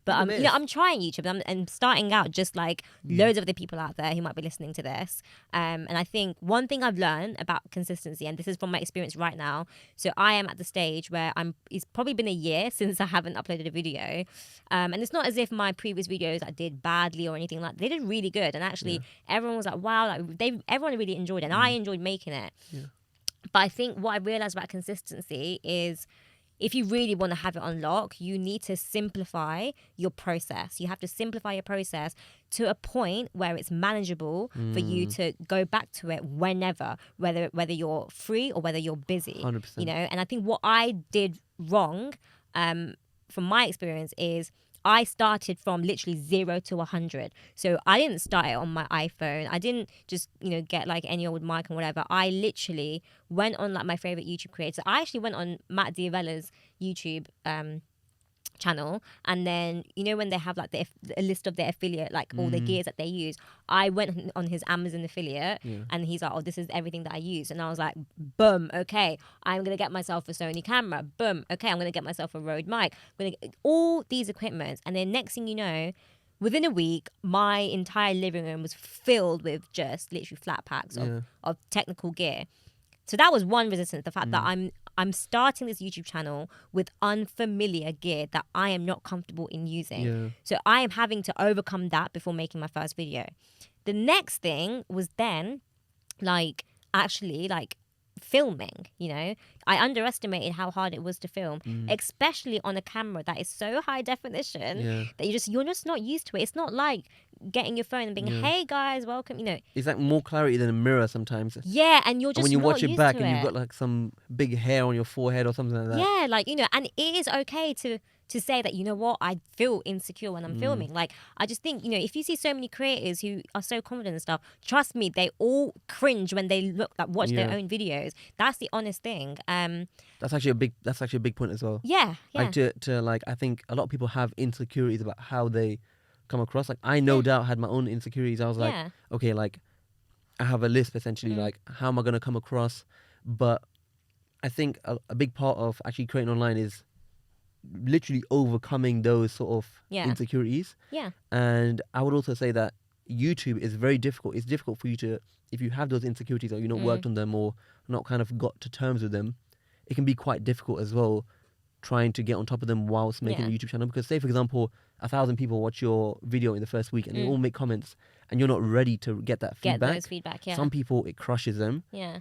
But I'm trying YouTube. I'm starting out just like loads of other people out there who might be listening to this. And I think one thing I've learned about consistency, and this is from my experience right now. So I am at the stage where it's probably been a year since I haven't uploaded a video. And it's not as if my previous videos I did badly or anything like that. They did really good. And actually everyone was like, wow, like everyone really enjoyed it. And I enjoyed making it. Yeah. But I think what I realized about consistency is, if you really want to have it on lock, you need to simplify your process. You have to simplify your process to a point where it's manageable for you to go back to it whenever, whether you're free or whether you're busy. 100%. And I think what I did wrong, from my experience, is I started from literally 0 to 100. So I didn't start it on my iPhone. I didn't just, get like any old mic and whatever. I literally went on like my favorite YouTube creators. I actually went on Matt Diavella's YouTube channel, and then when they have like a list of their affiliate, like all the gears that they use, I went on his Amazon affiliate, and he's like, oh, this is everything that I use, and I was like, boom, okay, I'm gonna get myself a Sony camera, boom, okay, I'm gonna get myself a Rode mic, I'm gonna get all these equipments, and then next thing you know, within a week, my entire living room was filled with just literally flat packs of technical gear. So that was one resistance, the fact that I'm starting this YouTube channel with unfamiliar gear that I am not comfortable in using. Yeah. So I am having to overcome that before making my first video. The next thing was then actually filming. I underestimated how hard it was to film, especially on a camera that is so high definition that you're just not used to it. It's not like getting your phone and being, hey guys, welcome. It's like more clarity than a mirror sometimes. Yeah, and you're just when you not watch it used back to and it. you've got like some big hair on your forehead or something like that. Yeah, and it is okay to say that, what, I feel insecure when I'm filming. Like, I just think, if you see so many creators who are so confident and stuff, trust me, they all cringe when they watch their own videos. That's the honest thing. That's actually a big point as well. Yeah. Like to I think a lot of people have insecurities about how they come across. Like, I no doubt had my own insecurities. I was like, okay, like I have a lisp essentially, like how am I going to come across? But I think a big part of actually creating online is literally overcoming those sort of insecurities. Yeah. And I would also say that YouTube is very difficult. It's difficult for you to, if you have those insecurities or you've not worked on them or not kind of got to terms with them, it can be quite difficult as well trying to get on top of them whilst making a YouTube channel. Because say, for example, 1,000 people watch your video in the first week and they all make comments and you're not ready to get that Get feedback. those feedback, yeah. Some people, it crushes them. Yeah.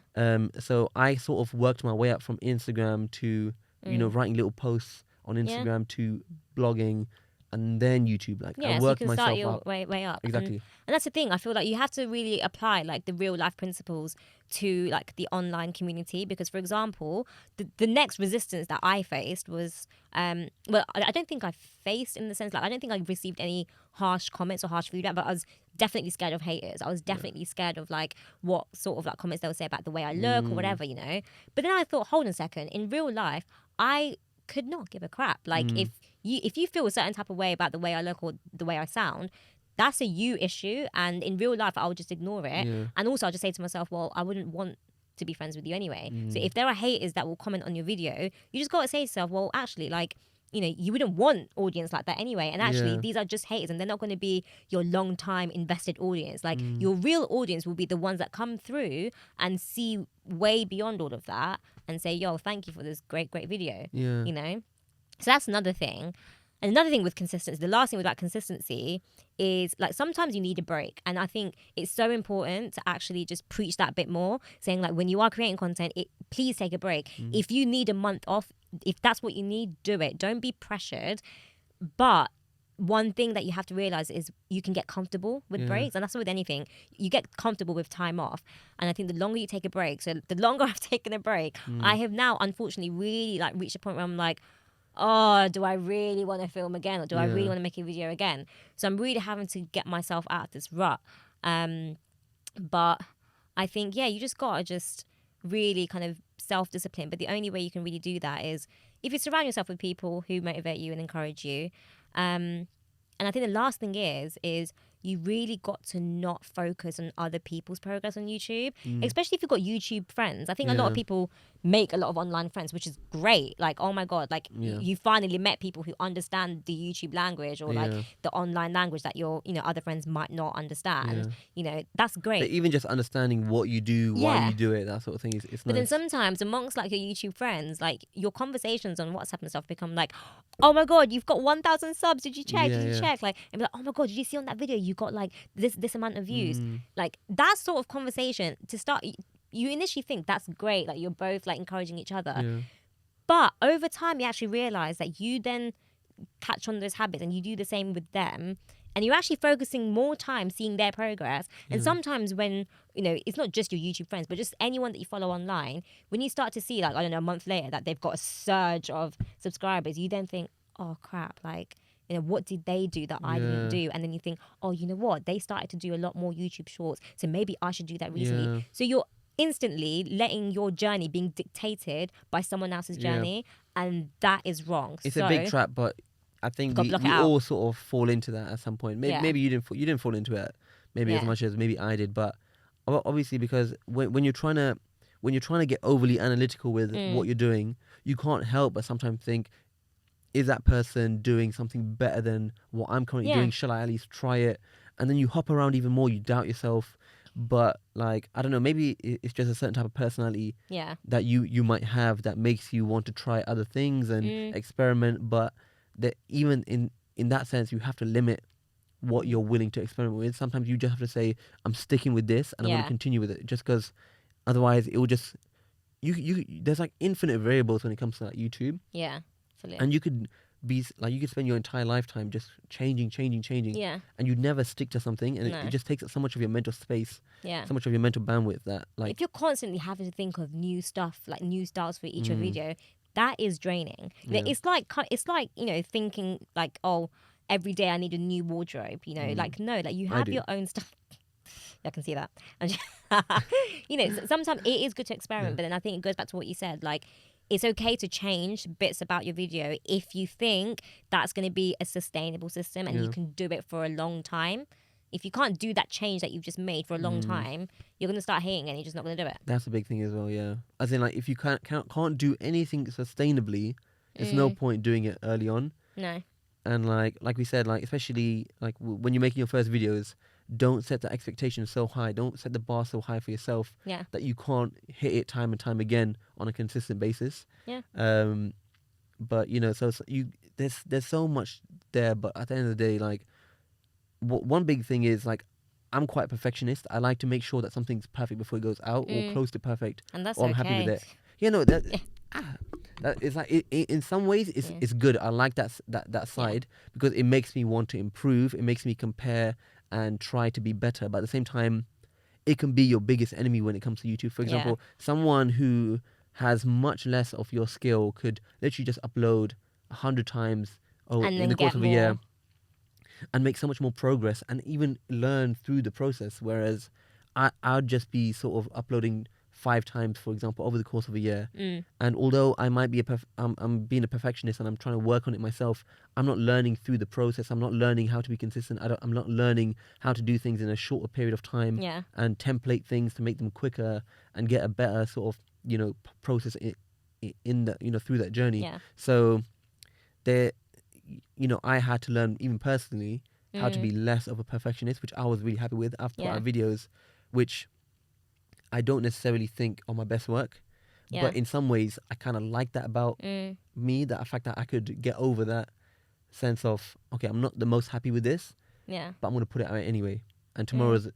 So I sort of worked my way up from Instagram to, writing little posts on Instagram to blogging, and then YouTube. Like I Yeah, so you worked can myself start your up. way up. Exactly. And that's the thing. I feel like you have to really apply like the real life principles to like the online community, because, for example, the next resistance that I faced was, well, I don't think I faced in the sense, like, I don't think I received any harsh comments or harsh feedback, but I was definitely scared of haters. I was definitely scared of like what sort of like comments they'll say about the way I look or whatever, you know. But then I thought, hold on a second, in real life, I could not give a crap. Like if you feel a certain type of way about the way I look or the way I sound, that's a you issue. And in real life, I'll just ignore it. Yeah. And also I'll just say to myself, well, I wouldn't want to be friends with you anyway. So if there are haters that will comment on your video, you just got to say to yourself, well, actually, like, you know, you wouldn't want audience like that anyway. And actually, these are just haters, and they're not going to be your long time invested audience. Like your real audience will be the ones that come through and see way beyond all of that and say, yo, thank you for this great video. Yeah. You know? So that's another thing. And another thing with consistency, the last thing with that consistency is like sometimes you need a break. And I think it's so important to actually just preach that bit more, saying like when you are creating content, please take a break. If you need a month off, if that's what you need, do it. Don't be pressured. But one thing that you have to realize is you can get comfortable with breaks, and that's with anything. You get comfortable with time off, and I think the longer you take a break, so the longer I've taken a break, I have now unfortunately really like reached a point where I'm like, oh, do I really want to film again, or do I really want to make a video again? So I'm really having to get myself out of this rut. But I think, you just gotta just really kind of self-discipline. But the only way you can really do that is if you surround yourself with people who motivate you and encourage you. And I think the last thing is you really got to not focus on other people's progress on YouTube, especially if you've got YouTube friends. I think a lot of people make a lot of online friends, which is great. Like, oh my God, like you finally met people who understand the YouTube language or like the online language that your, other friends might not understand. You know, that's great. But even just understanding what you do, why you do it, that sort of thing is nice. But then sometimes amongst like your YouTube friends, like your conversations on WhatsApp and stuff become like, oh my God, you've got 1,000 subs. Did you check? Did you check? Like, and be like, oh my God, did you see on that video you got like this amount of views? Like that sort of conversation to start, you initially think that's great, like you're both like encouraging each other. But over time you actually realize that you then catch on those habits and you do the same with them, and you're actually focusing more time seeing their progress. And sometimes when, it's not just your YouTube friends, but just anyone that you follow online, when you start to see like, I don't know, a month later that they've got a surge of subscribers, you then think, oh crap, like, what did they do that I didn't do? And then you think, oh, you know what? They started to do a lot more YouTube shorts, so maybe I should do that recently. So you're instantly letting your journey being dictated by someone else's journey, and that is wrong. It's a big trap, but I think we all sort of fall into that at some point. Maybe you didn't fall into it maybe as much as maybe I did, but obviously because when you're trying to get overly analytical with what you're doing, you can't help but sometimes think, is that person doing something better than what I'm currently doing? Shall I at least try it? And then you hop around even more, you doubt yourself. But like, I don't know, maybe it's just a certain type of personality that you might have that makes you want to try other things and experiment. But that even in that sense, you have to limit what you're willing to experiment with. Sometimes you just have to say, I'm sticking with this and I'm going to continue with it, just because otherwise it will just, there's like infinite variables when it comes to like YouTube. Yeah. And you could you could spend your entire lifetime just changing, and you'd never stick to something, and it just takes up so much of your mental space, so much of your mental bandwidth that like, if you're constantly having to think of new stuff, like new styles for each video, that is draining. It's like thinking like, oh, every day I need a new wardrobe. Like, no, like you have your own stuff. I can see that. Sometimes it is good to experiment, but then I think it goes back to what you said, like, it's okay to change bits about your video if you think that's going to be a sustainable system and you can do it for a long time. If you can't do that change that you've just made for a long time, you're going to start hating it and you're just not going to do it. That's a big thing as well, yeah. As in, like, if you can't do anything sustainably, there's no point doing it early on. No. And like we said, like, especially like when you're making your first videos, don't set the expectation so high. Don't set the bar so high for yourself that you can't hit it time and time again on a consistent basis. Yeah. But so there's so much there. But at the end of the day, like, one big thing is like, I'm quite perfectionist. I like to make sure that something's perfect before it goes out or close to perfect, And that's or I'm okay. happy with it. You know that. That is like in some ways it's good. I like that side because it makes me want to improve. It makes me compare and try to be better. But at the same time, it can be your biggest enemy when it comes to YouTube. For example, someone who has much less of your skill could literally just upload 100 times And in then the course get of a year more. and make so much more progress and even learn through the process. Whereas I'd just be sort of uploading 5 times, for example, over the course of a year. And although I might be I'm being a perfectionist and I'm trying to work on it myself, I'm not learning through the process. I'm not learning how to be consistent. I'm not learning how to do things in a shorter period of time and template things to make them quicker and get a better sort of, process in the, through that journey. So there, I had to learn even personally how to be less of a perfectionist, which I was really happy with. I've put out videos which I don't necessarily think are my best work, but in some ways I kind of like that about me, that fact that I could get over that sense of, okay, I'm not the most happy with this, but I'm going to put it out anyway. And tomorrow's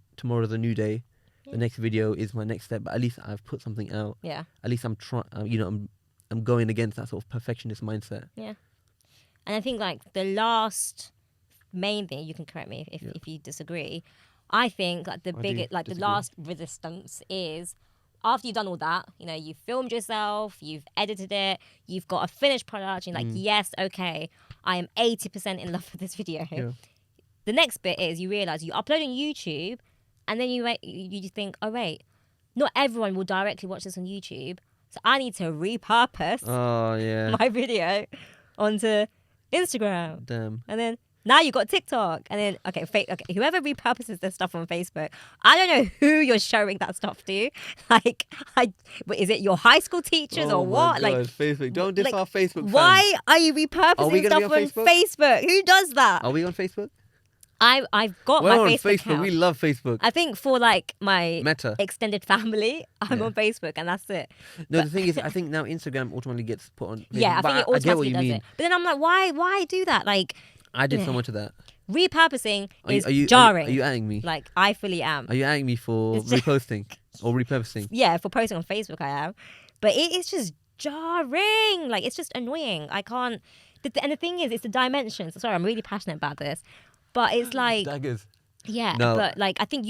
a new day. The next video is my next step, but at least I've put something out. At least I'm trying, I'm going against that sort of perfectionist mindset. And I think like the last main thing, you can correct me if you disagree, I think like the last resistance is after you've done all that, you've filmed yourself, you've edited it, you've got a finished product, and you're like, yes, okay, I am 80% in love with this video. The next bit is you realize you upload on YouTube, and then you think, oh wait, not everyone will directly watch this on YouTube, so I need to repurpose my video onto Instagram. Damn. And then now you got TikTok. And then, okay, whoever repurposes this stuff on Facebook, I don't know who you're showing that stuff to. Like, is it your high school teachers or what? God, Facebook. Don't diss our Facebook fans. Why are you repurposing stuff on Facebook? Who does that? Are we on Facebook? I've got We're my on Facebook Facebook. account. We love Facebook. I think for like my Meta. extended family, I'm on Facebook and that's it. No, the thing is, I think now Instagram automatically gets put on Facebook. Yeah, I think it automatically does it. But then I'm like, why do that? Like, I did so much of that. Repurposing is jarring. jarring. Are you adding me? Like, I fully am. Are you adding me for reposting or repurposing? Yeah, for posting on Facebook, I am. But it is just jarring. Like, it's just annoying. I can't. And the thing is, it's the dimensions. Sorry, I'm really passionate about this. But it's like. Daggers. Yeah, no. But like, I think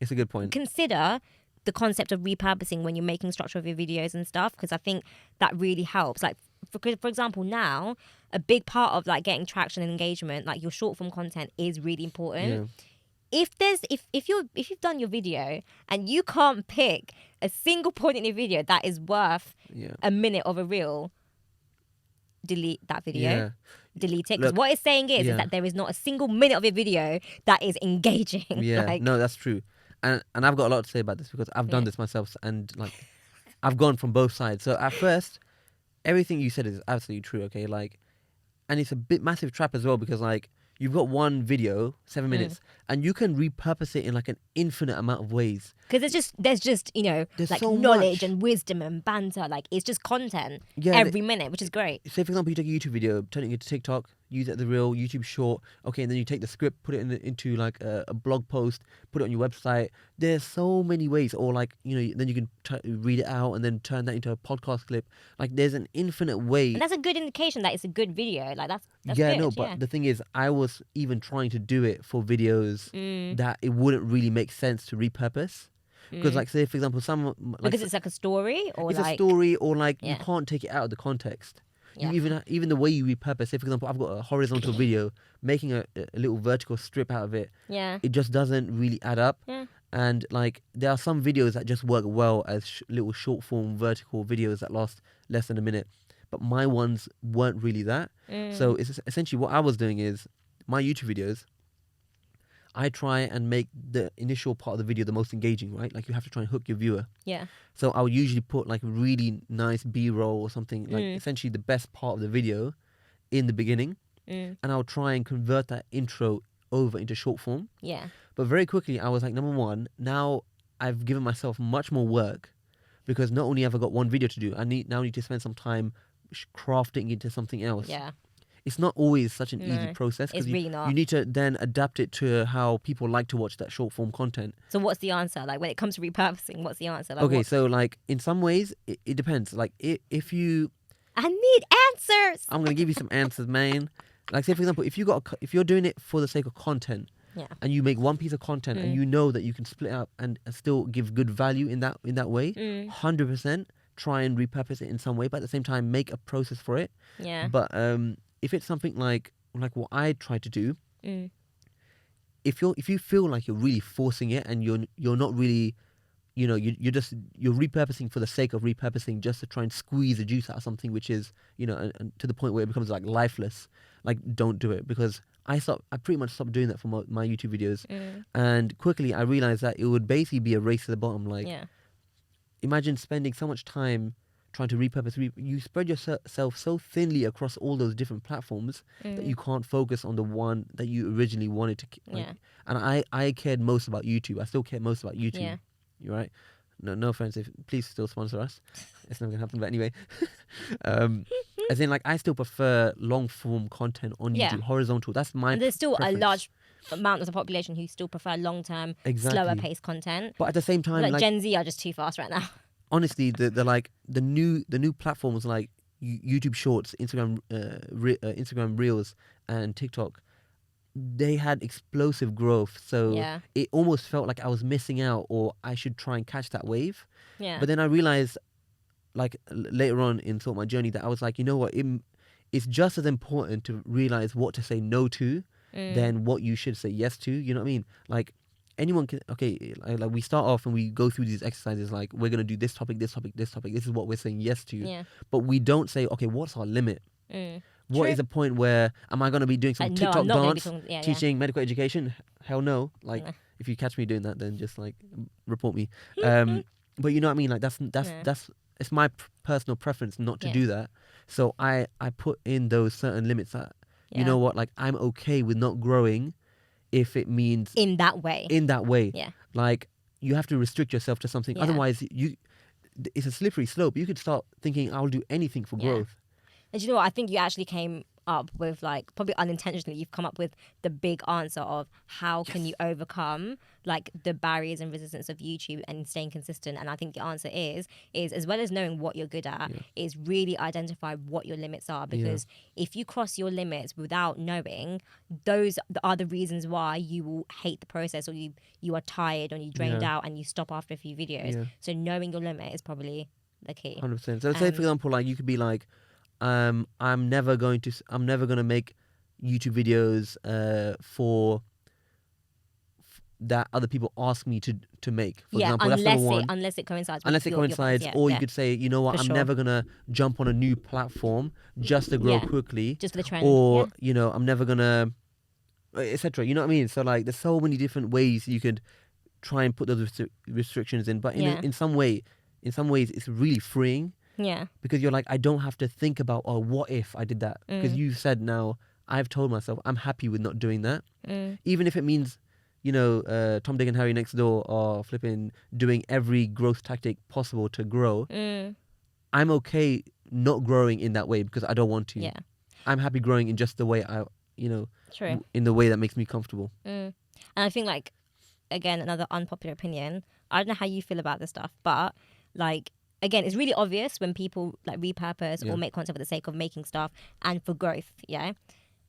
it's a good point. Consider the concept of repurposing when you're making structure of your videos and stuff, because I think that really helps. Like, for example, now a big part of like getting traction and engagement, like your short form content, is really important. If you've done your video and you can't pick a single point in your video that is worth a minute of a reel, delete that video. Delete it, because what it's saying is that there is not a single minute of your video that is engaging. No, that's true. And I've got a lot to say about this because I've done this myself, and like I've gone from both sides. So at first, everything you said is absolutely true, okay? Like, and it's a bit massive trap as well, because like you've got one video, 7 minutes, and you can repurpose it in like an infinite amount of ways. Because there's just there's like so knowledge much. and wisdom and banter. Like, it's just content every minute, which is great. Say for example, you take a YouTube video, turn it into TikTok, use it as a reel, YouTube short, okay, and then you take the script, put it into like a blog post, put it on your website. There's so many ways. Or like, then you can read it out and then turn that into a podcast clip. Like, there's an infinite way. And that's a good indication that it's a good video. Like, that's yeah, good. No, but the thing is, I was even trying to do it for videos that it wouldn't really make sense to repurpose. Because like, say for example, because it's like a story, or it's a story, or like you can't take it out of the context. You even the way you repurpose. Say for example, I've got a horizontal video, making a little vertical strip out of it. It just doesn't really add up. And like, there are some videos that just work well as little short form vertical videos that last less than a minute, but my ones weren't really that. So it's essentially what I was doing is, my YouTube videos, I try and make the initial part of the video the most engaging, right? Like, you have to try and hook your viewer. So I would usually put like a really nice B-roll or something, like essentially the best part of the video in the beginning. And I would try and convert that intro over into short form. But very quickly I was like, number one, now I've given myself much more work, because not only have I got one video to do, I now need to spend some time crafting into something else. it's not always such an easy No, process it's because really not. you need to then adapt it to how people like to watch that short form content. So what's the answer? Like when it comes to repurposing, what's the answer? Like, Okay, what? so like in some ways it depends. Like if you, I need answers. I'm gonna give you some answers, man. Like say for example, if you're doing it for the sake of content, Yeah. and you make one piece of content and you know that you can split up and still give good value in that way, 100% try and repurpose it in some way, but at the same time make a process for it. Yeah. But if it's something like what I try to do, if you feel like you're really forcing it and you're not really, you're repurposing for the sake of repurposing just to try and squeeze the juice out of something which is, and to the point where it becomes like lifeless, like don't do it. Because I pretty much stopped doing that for my YouTube videos, and quickly I realized that it would basically be a race to the bottom. Like, imagine spending so much time trying to repurpose. You spread yourself so thinly across all those different platforms that you can't focus on the one that you originally wanted to. And I cared most about YouTube. I still care most about YouTube. Yeah. You're right. No offense. Please still sponsor us. It's not gonna happen. But anyway, as in, like, I still prefer long form content on YouTube, horizontal. That's my. And there's still preference. a large amount of the population who still prefer long term, slower paced content. But at the same time, like Gen Z are just too fast right now. Honestly, the new platforms like YouTube Shorts, Instagram Reels, and TikTok, they had explosive growth. So it almost felt like I was missing out, or I should try and catch that wave. Yeah. But then I realized, like later on in sort of my journey, that I was like, you know what, it's just as important to realize what to say no to than what you should say yes to. You know what I mean? Like, anyone can, like we start off and we go through these exercises, like we're going to do this topic, this topic, this topic. This is what we're saying yes to. Yeah. But we don't say, okay, what's our limit? What is the point where, am I going to be doing some TikTok dance teaching medical education? Hell no. Like, if you catch me doing that, then just like report me. But you know what I mean? Like that's it's my personal preference not to do that. So I put in those certain limits that, you know what, like I'm okay with not growing if it means in that way. Yeah. Like, you have to restrict yourself to something. Otherwise, it's a slippery slope. You could start thinking, I'll do anything for growth. And you know what? I think you actually came up with, like, probably unintentionally, you've come up with the big answer of how can you overcome like the barriers and resistance of YouTube and staying consistent. And I think the answer is as well as knowing what you're good at, is really identify what your limits are. Because if you cross your limits without knowing, those are the reasons why you will hate the process, or you are tired, or you drained out and you stop after a few videos. So knowing your limit is probably the key. 100%. So say, for example, like you could be like, I'm never going to make YouTube videos for that other people ask me to make. For example, that's number one. Unless it coincides. Unless it coincides, or you could say, you know what, I'm never gonna jump on a new platform just to grow quickly, just for the trend, or you know, I'm never gonna, etc. You know what I mean? So like, there's so many different ways you could try and put those restrictions in, but in some ways, it's really freeing. Yeah. Because you're like, I don't have to think about, oh, what if I did that? Because you've said now, I've told myself I'm happy with not doing that. Even if it means, you know, Tom, Dick and Harry next door are flipping doing every growth tactic possible to grow. I'm okay not growing in that way because I don't want to. Yeah. I'm happy growing in just the way in the way that makes me comfortable. And I think, like, again, another unpopular opinion. I don't know how you feel about this stuff, but like, again, it's really obvious when people like repurpose or make content for the sake of making stuff and for growth,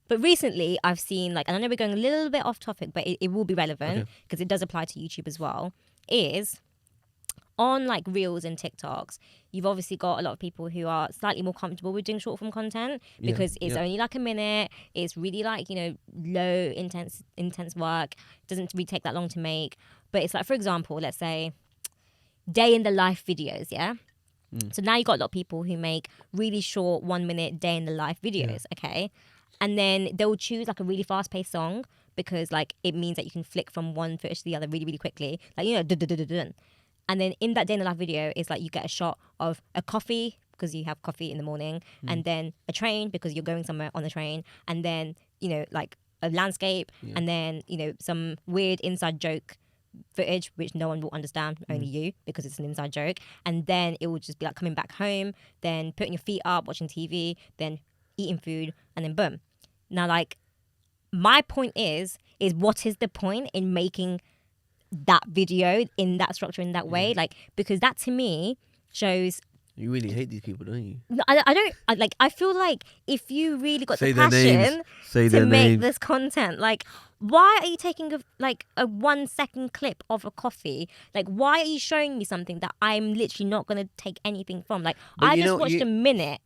But recently I've seen, like, and I know we're going a little bit off topic, but it will be relevant because it does apply to YouTube as well, is on like Reels and TikToks, you've obviously got a lot of people who are slightly more comfortable with doing short form content because it's only like a minute. It's really like, you know, low intense work. It doesn't really take that long to make. But it's like, for example, let's say day in the life videos, So now you've got a lot of people who make really short 1 minute day in the life videos, okay? And then they'll choose like a really fast paced song because like it means that you can flick from one footage to the other really, really quickly. Like, you know, dun. And then in that day in the life video, it's like you get a shot of a coffee because you have coffee in the morning, and then a train because you're going somewhere on the train, and then, you know, like a landscape, and then, you know, some weird inside joke footage which no one will understand, only you, because it's an inside joke. And then it will just be like coming back home, then putting your feet up, watching TV, then eating food, and then boom. Now, like, my point is what is the point in making that video in that structure, in that way? Like, because that to me shows. You really hate these people, don't you? No, I don't. I feel like if you really got Say the their names. passion Say to their make names. this content, like, why are you taking a 1 second clip of a coffee? Like, why are you showing me something that I'm literally not gonna take anything from? Like, But I you just know, watched a minute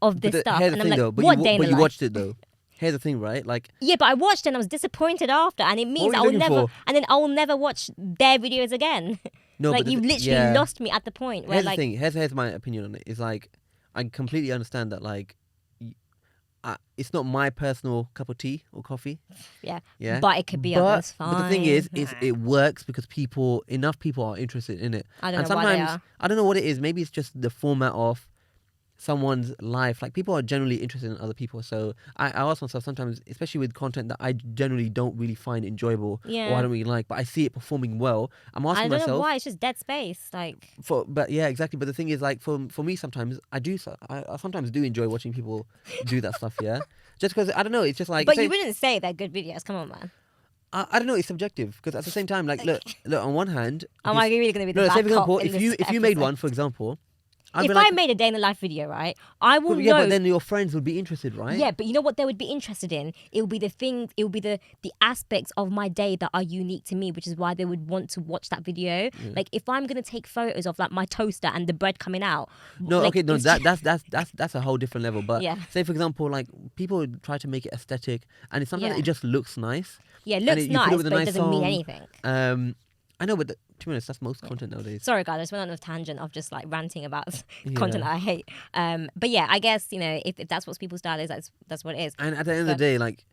of this stuff, here's the and I'm thing like, though. what day in But the you life? watched it though. Here's the thing, right? Like, Yeah, but I watched it and I was disappointed after, and it means were you I will looking never, for? and then I will never watch their videos again. No, Like, but you've literally lost me at the point where, here's like, the thing. Here's my opinion on it. Is like, I completely understand that, like, it's not my personal cup of tea or coffee. yeah, Yeah, but it could be but others. Fine. but the thing is it works because enough people are interested in it. I don't And know why they sometimes are. I don't know what it is. Maybe it's just the format of someone's life. Like, people are generally interested in other people. So I ask myself sometimes, especially with content that I generally don't really find enjoyable or Yeah. I don't really like, but I see it performing well. I'm I asking don't know myself. why. It's just dead space. Like, But yeah, exactly. But the thing is, like, for me, sometimes I sometimes do enjoy watching people do that stuff. Yeah, just because I don't know. It's just like. but you wouldn't say they're good videos. Come on, man. I don't know. It's subjective because at the same time, like, look. On one hand, Am I really going to be the no. bad Say for example, cop in if this you made one, episode? for example, I'd If be like, I made a day in the life video, right, I will yeah, know. but then your friends would be interested, right? Yeah, but you know what they would be interested in? It will be the things, it will be the aspects of my day that are unique to me, which is why they would want to watch that video. Like, if I'm gonna take photos of, like, my toaster and the bread coming out. No, like, okay, no, it's that's a whole different level. But Yeah. say for example, like, people try to make it aesthetic, and sometimes Yeah. it just looks nice. yeah, it And looks you put nice, it with a but it nice doesn't mean song. anything. I know, but to be honest, that's most content nowadays. Sorry, guys, I just went on a tangent of just, like, ranting about Yeah. content that I hate. But yeah, I guess, you know, if that's what people's style is, that's what it is. And at the end of the day, like,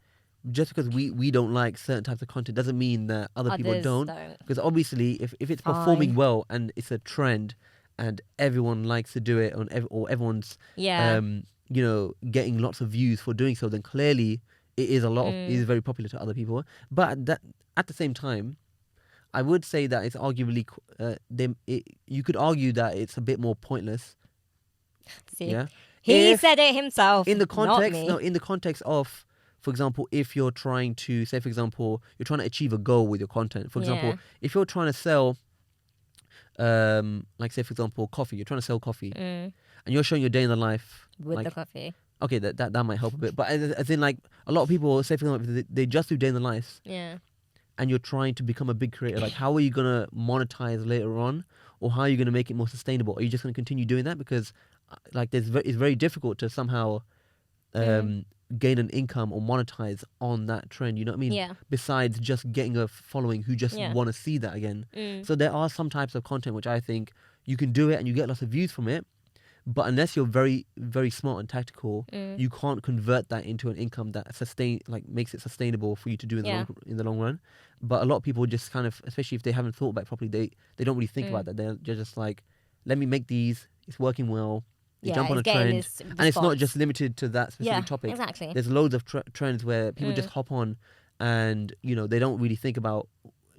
just because we don't like certain types of content doesn't mean that other people Others don't. don't. Because obviously, if it's Fine. performing well and it's a trend, and everyone likes to do it, or everyone's Yeah. getting lots of views for doing so, then clearly it is it is very popular to other people. But at the same time, I would say that it's arguably you could argue that it's a bit more pointless. See, Yeah, he If- said it himself. in the not context, me. no, in the context of, for example, if you're trying to say, for example, you're trying to achieve a goal with your content. For example, Yeah. if you're trying to sell, like, say for example, coffee. You're trying to sell coffee, and you're showing your day in the life with like, the coffee. okay, that might help a bit. But as in, like, a lot of people say, for example, if they just do day in the life, Yeah. and you're trying to become a big creator, like, how are you gonna monetize later on, or how are you gonna make it more sustainable? Are you just gonna continue doing that because, like, it's very difficult to somehow gain an income or monetize on that trend? You know what I mean? Yeah. Besides just getting a following who just Yeah. want to see that again. So there are some types of content which I think you can do it and you get lots of views from it. But unless you're very, very smart and tactical, you can't convert that into an income that makes it sustainable for you to do in the long run. But a lot of people just kind of, especially if they haven't thought about it properly, they don't really think about that. They're just like, let me make these. It's working well. They jump on a it's getting trend, this and it's not response. just limited to that specific Yeah, topic. exactly. There's loads of trends where people just hop on, and they don't really think about,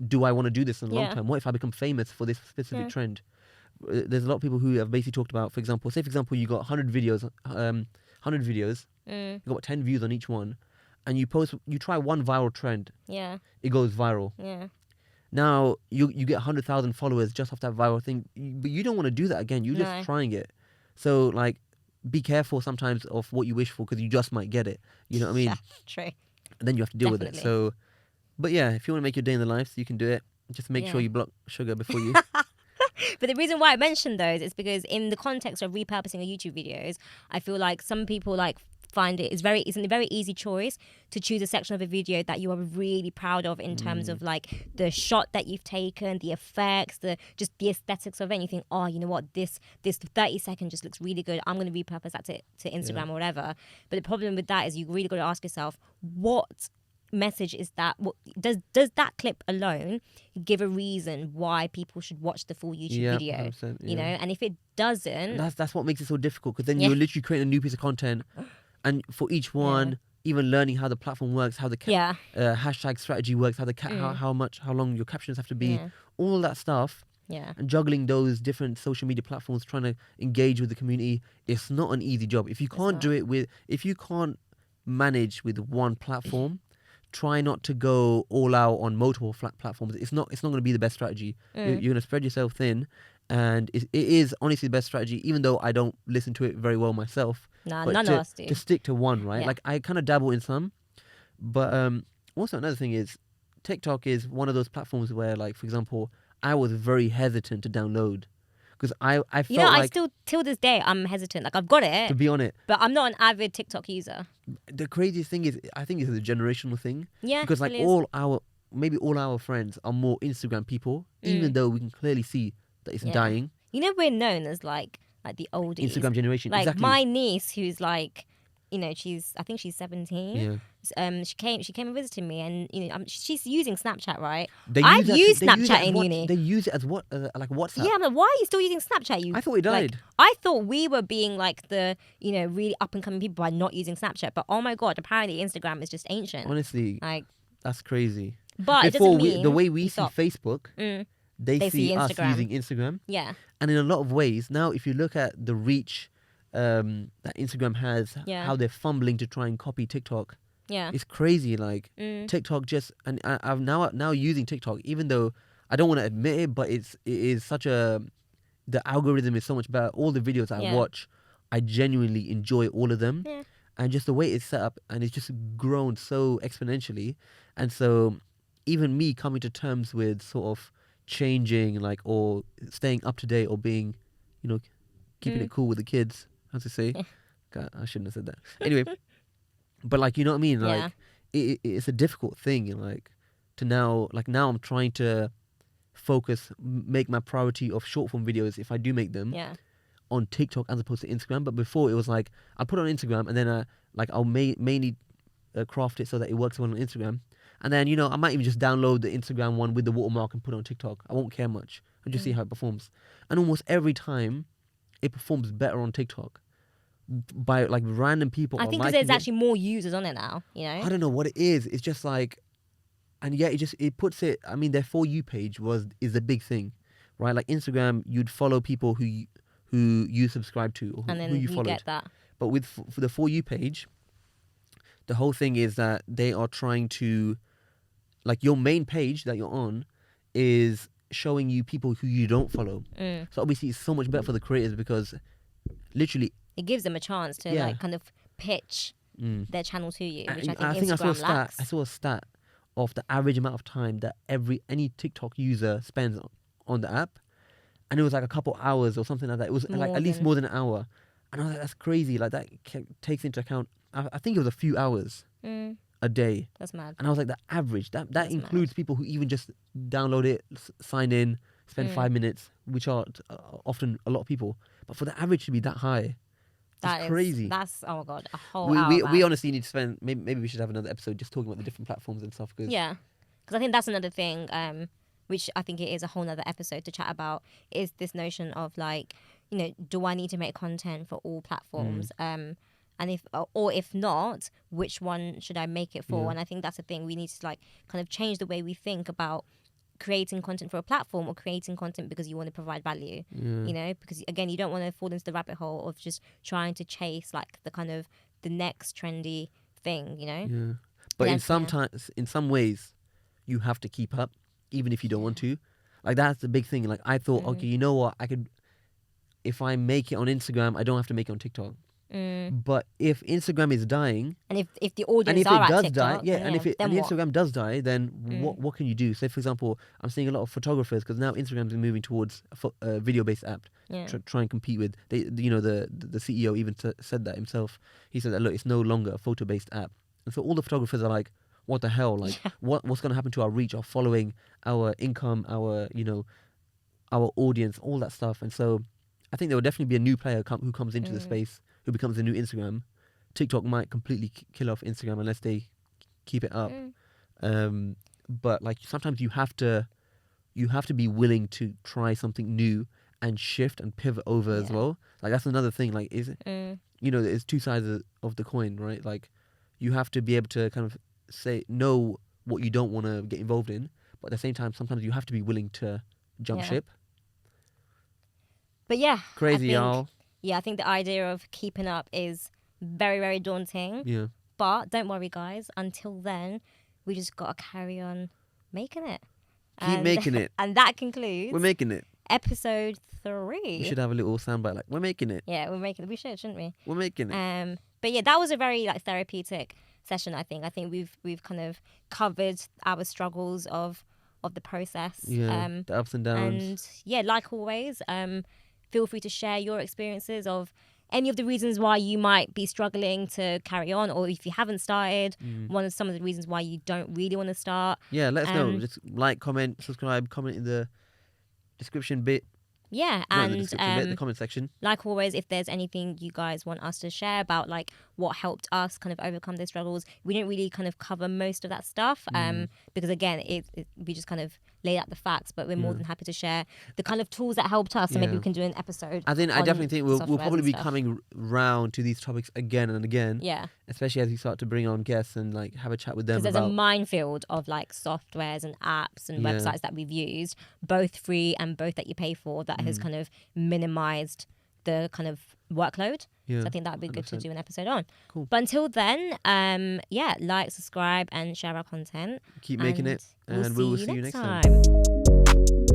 do I want to do this in the long Yeah. term? What if I become famous for this specific Yeah. trend? There's a lot of people who have basically talked about, for example, you got 100 videos, you got 10 views on each one, and you try one viral trend, Yeah. it goes viral. Yeah. Now you get 100,000 followers just off that viral thing, but you don't want to do that again. You're No. just trying it. So, like, be careful sometimes of what you wish for, because you just might get it. You know what I mean? Yeah, true. And then you have to deal with it. Definitely. So, but yeah, if you want to make your day in the life, you can do it. Just make sure Yeah. you block sugar before you. But the reason why I mentioned those is because in the context of repurposing a YouTube videos, I feel like some people find it's a very easy choice to choose a section of a video that you are really proud of in terms of, like, the shot that you've taken, the effects, just the aesthetics of it. And you think, oh, you know what, this 30 second just looks really good. I'm going to repurpose that to Instagram or whatever. But the problem with that is you really got to ask yourself, what message is that? What does that clip alone give a reason why people should watch the full YouTube Yeah, video? 100%, You know, yeah. and if it doesn't, That's what makes it so difficult, because then Yeah. you're literally creating a new piece of content, and for each one, even learning how the platform works, how the hashtag strategy works, how how long your captions have to be, Yeah. all that stuff. yeah, And juggling those different social media platforms, trying to engage with the community, it's not an easy job. If you can't do it if you can't manage with one platform. Try not to go all out on multiple platforms. It's not going to be the best strategy. You're going to spread yourself thin, and it is honestly the best strategy. Even though I don't listen to it very well myself, Nah, but none of us do. to stick to one, right? Yeah. Like I kind of dabble in some, but also another thing is TikTok is one of those platforms where, like, for example, I was very hesitant to download because I felt You know, I like, still, till this day, I'm hesitant. Like, I've got to it, be on it. but I'm not an avid TikTok user. The craziest thing is, I think it's a generational thing. Yeah, Because like really is. maybe all our friends are more Instagram people, even though we can clearly see that it's Yeah. dying. You know, we're known as like the oldies. Instagram generation, Like exactly. my niece, who's like, you know, I think she's 17. Yeah. She came and visited me, and you know, she's using Snapchat, right? They I've use used they use it Snapchat as in what, uni. They use it as what, like WhatsApp. Yeah, I'm like, why are you still using Snapchat? I thought it died. Like, I thought we were being like the, you know, really up and coming people by not using Snapchat. But oh my god, apparently Instagram is just ancient. Honestly, Like, that's crazy. but it Before doesn't mean the way we see stop. Facebook, they see us Instagram. using Instagram. Yeah. And in a lot of ways, now if you look at the reach that Instagram has, Yeah. how they're fumbling to try and copy TikTok, Yeah. it's crazy. Like TikTok and I'm now using TikTok, even though I don't want to admit it, but it is such a, the algorithm is so much better. All the videos I watch, I genuinely enjoy all of them. Yeah. And just the way it's set up, and it's just grown so exponentially. And so even me coming to terms with sort of changing, like, or staying up to date, or being, you know, keeping it cool with the kids, how's it say? God, I shouldn't have said that. Anyway, but like, you know what I mean? Like, it's a difficult thing, like, to now I'm trying to focus, make my priority of short form videos, if I do make them, on TikTok as opposed to Instagram. But before it was like, I'll put it on Instagram, and then I'll mainly craft it so that it works well on Instagram. And then, you know, I might even just download the Instagram one with the watermark and put it on TikTok. I won't care much. I'll just see how it performs. And almost every time, it performs better on TikTok by like random people. I think because there's actually more users on it now, you know? I don't know what it is. It's just like, and yeah, it puts it, I mean, their For You page is a big thing, right? Like Instagram, you'd follow people who you subscribe to, or and then who you followed. Get that. But for the For You page, the whole thing is that they are trying to, like, your main page that you're on is showing you people who you don't follow. So obviously it's so much better for the creators, because literally it gives them a chance to like kind of pitch their channel to you, which I think Instagram lacks. I saw a stat of the average amount of time that any TikTok user spends on the app, and it was like a couple hours or something like that. It was like at least more than an hour, and I was like, that's crazy. Like that takes into account, I think it was a few hours a day. That's mad. And I was like, the average, that includes people who even just download it, sign in, spend 5 minutes, which are often a lot of people. But for the average to be that high, that's crazy. That's, oh my God, a whole hour. We honestly need to spend, maybe we should have another episode just talking about the different platforms and stuff. Because I think that's another thing, which I think it is a whole nother episode to chat about, is this notion of like, you know, do I need to make content for all platforms? And if not, which one should I make it for? And I think that's the thing. We need to like kind of change the way we think about creating content for a platform, or creating content because you want to provide value. You know, because again, you don't want to fall into the rabbit hole of just trying to chase like the kind of the next trendy thing. You know. Yeah. But in some ways, you have to keep up, even if you don't want to. Like that's the big thing. Like I thought, okay, you know what? If I make it on Instagram, I don't have to make it on TikTok. But if Instagram is dying, and if the audience and if are it does at TikTok, die, and if what? Instagram does die, then what can you do? Say for example, I'm seeing a lot of photographers, because now Instagram is moving towards a video-based app to try and compete with. The CEO even said that himself. He said that, look, it's no longer a photo-based app, and so all the photographers are like, what the hell? Like, what's going to happen to our reach, our following, our income, our audience, all that stuff. And so I think there will definitely be a new player who comes into the space, who becomes the new Instagram. TikTok might completely kill off Instagram unless they keep it up. But like sometimes you have to be willing to try something new and shift and pivot over as well. Like that's another thing. Like there's two sides of the coin, right? Like you have to be able to kind of know what you don't want to get involved in, but at the same time, sometimes you have to be willing to jump ship. But crazy, y'all. Yeah, I think the idea of keeping up is very, very daunting. Yeah. But don't worry, guys. Until then, we just got to carry on making it. Keep making it. And that concludes We're making it. episode 3. We should have a little soundbite like, we're making it. Yeah, we're making it. We should, shouldn't we? We're making it. But yeah, that was a very like therapeutic session, I think. I think we've kind of covered our struggles of the process. Yeah, the ups and downs. And yeah, like always, feel free to share your experiences of any of the reasons why you might be struggling to carry on, or if you haven't started, some of the reasons why you don't really want to start. Yeah, let us know. Just like, comment, subscribe, comment in the description bit. Yeah, Not and in the description bit, the comment section. Like always, if there's anything you guys want us to share about like what helped us kind of overcome those struggles, we don't really kind of cover most of that stuff because again, we just kind of lay out the facts, but we're more than happy to share the kind of tools that helped us, and maybe we can do an episode. I definitely think we'll probably be stuff. coming round to these topics again and again. Yeah, especially as we start to bring on guests and like have a chat with them. Because there's a minefield of like softwares and apps and websites that we've used, both free and both that you pay for, that has kind of minimized the kind of workload. Yeah, so I think that would be good 100%. to do an episode on. Cool. But until then, like, subscribe, and share our content. Keep making it, and we'll we will see you next time. time.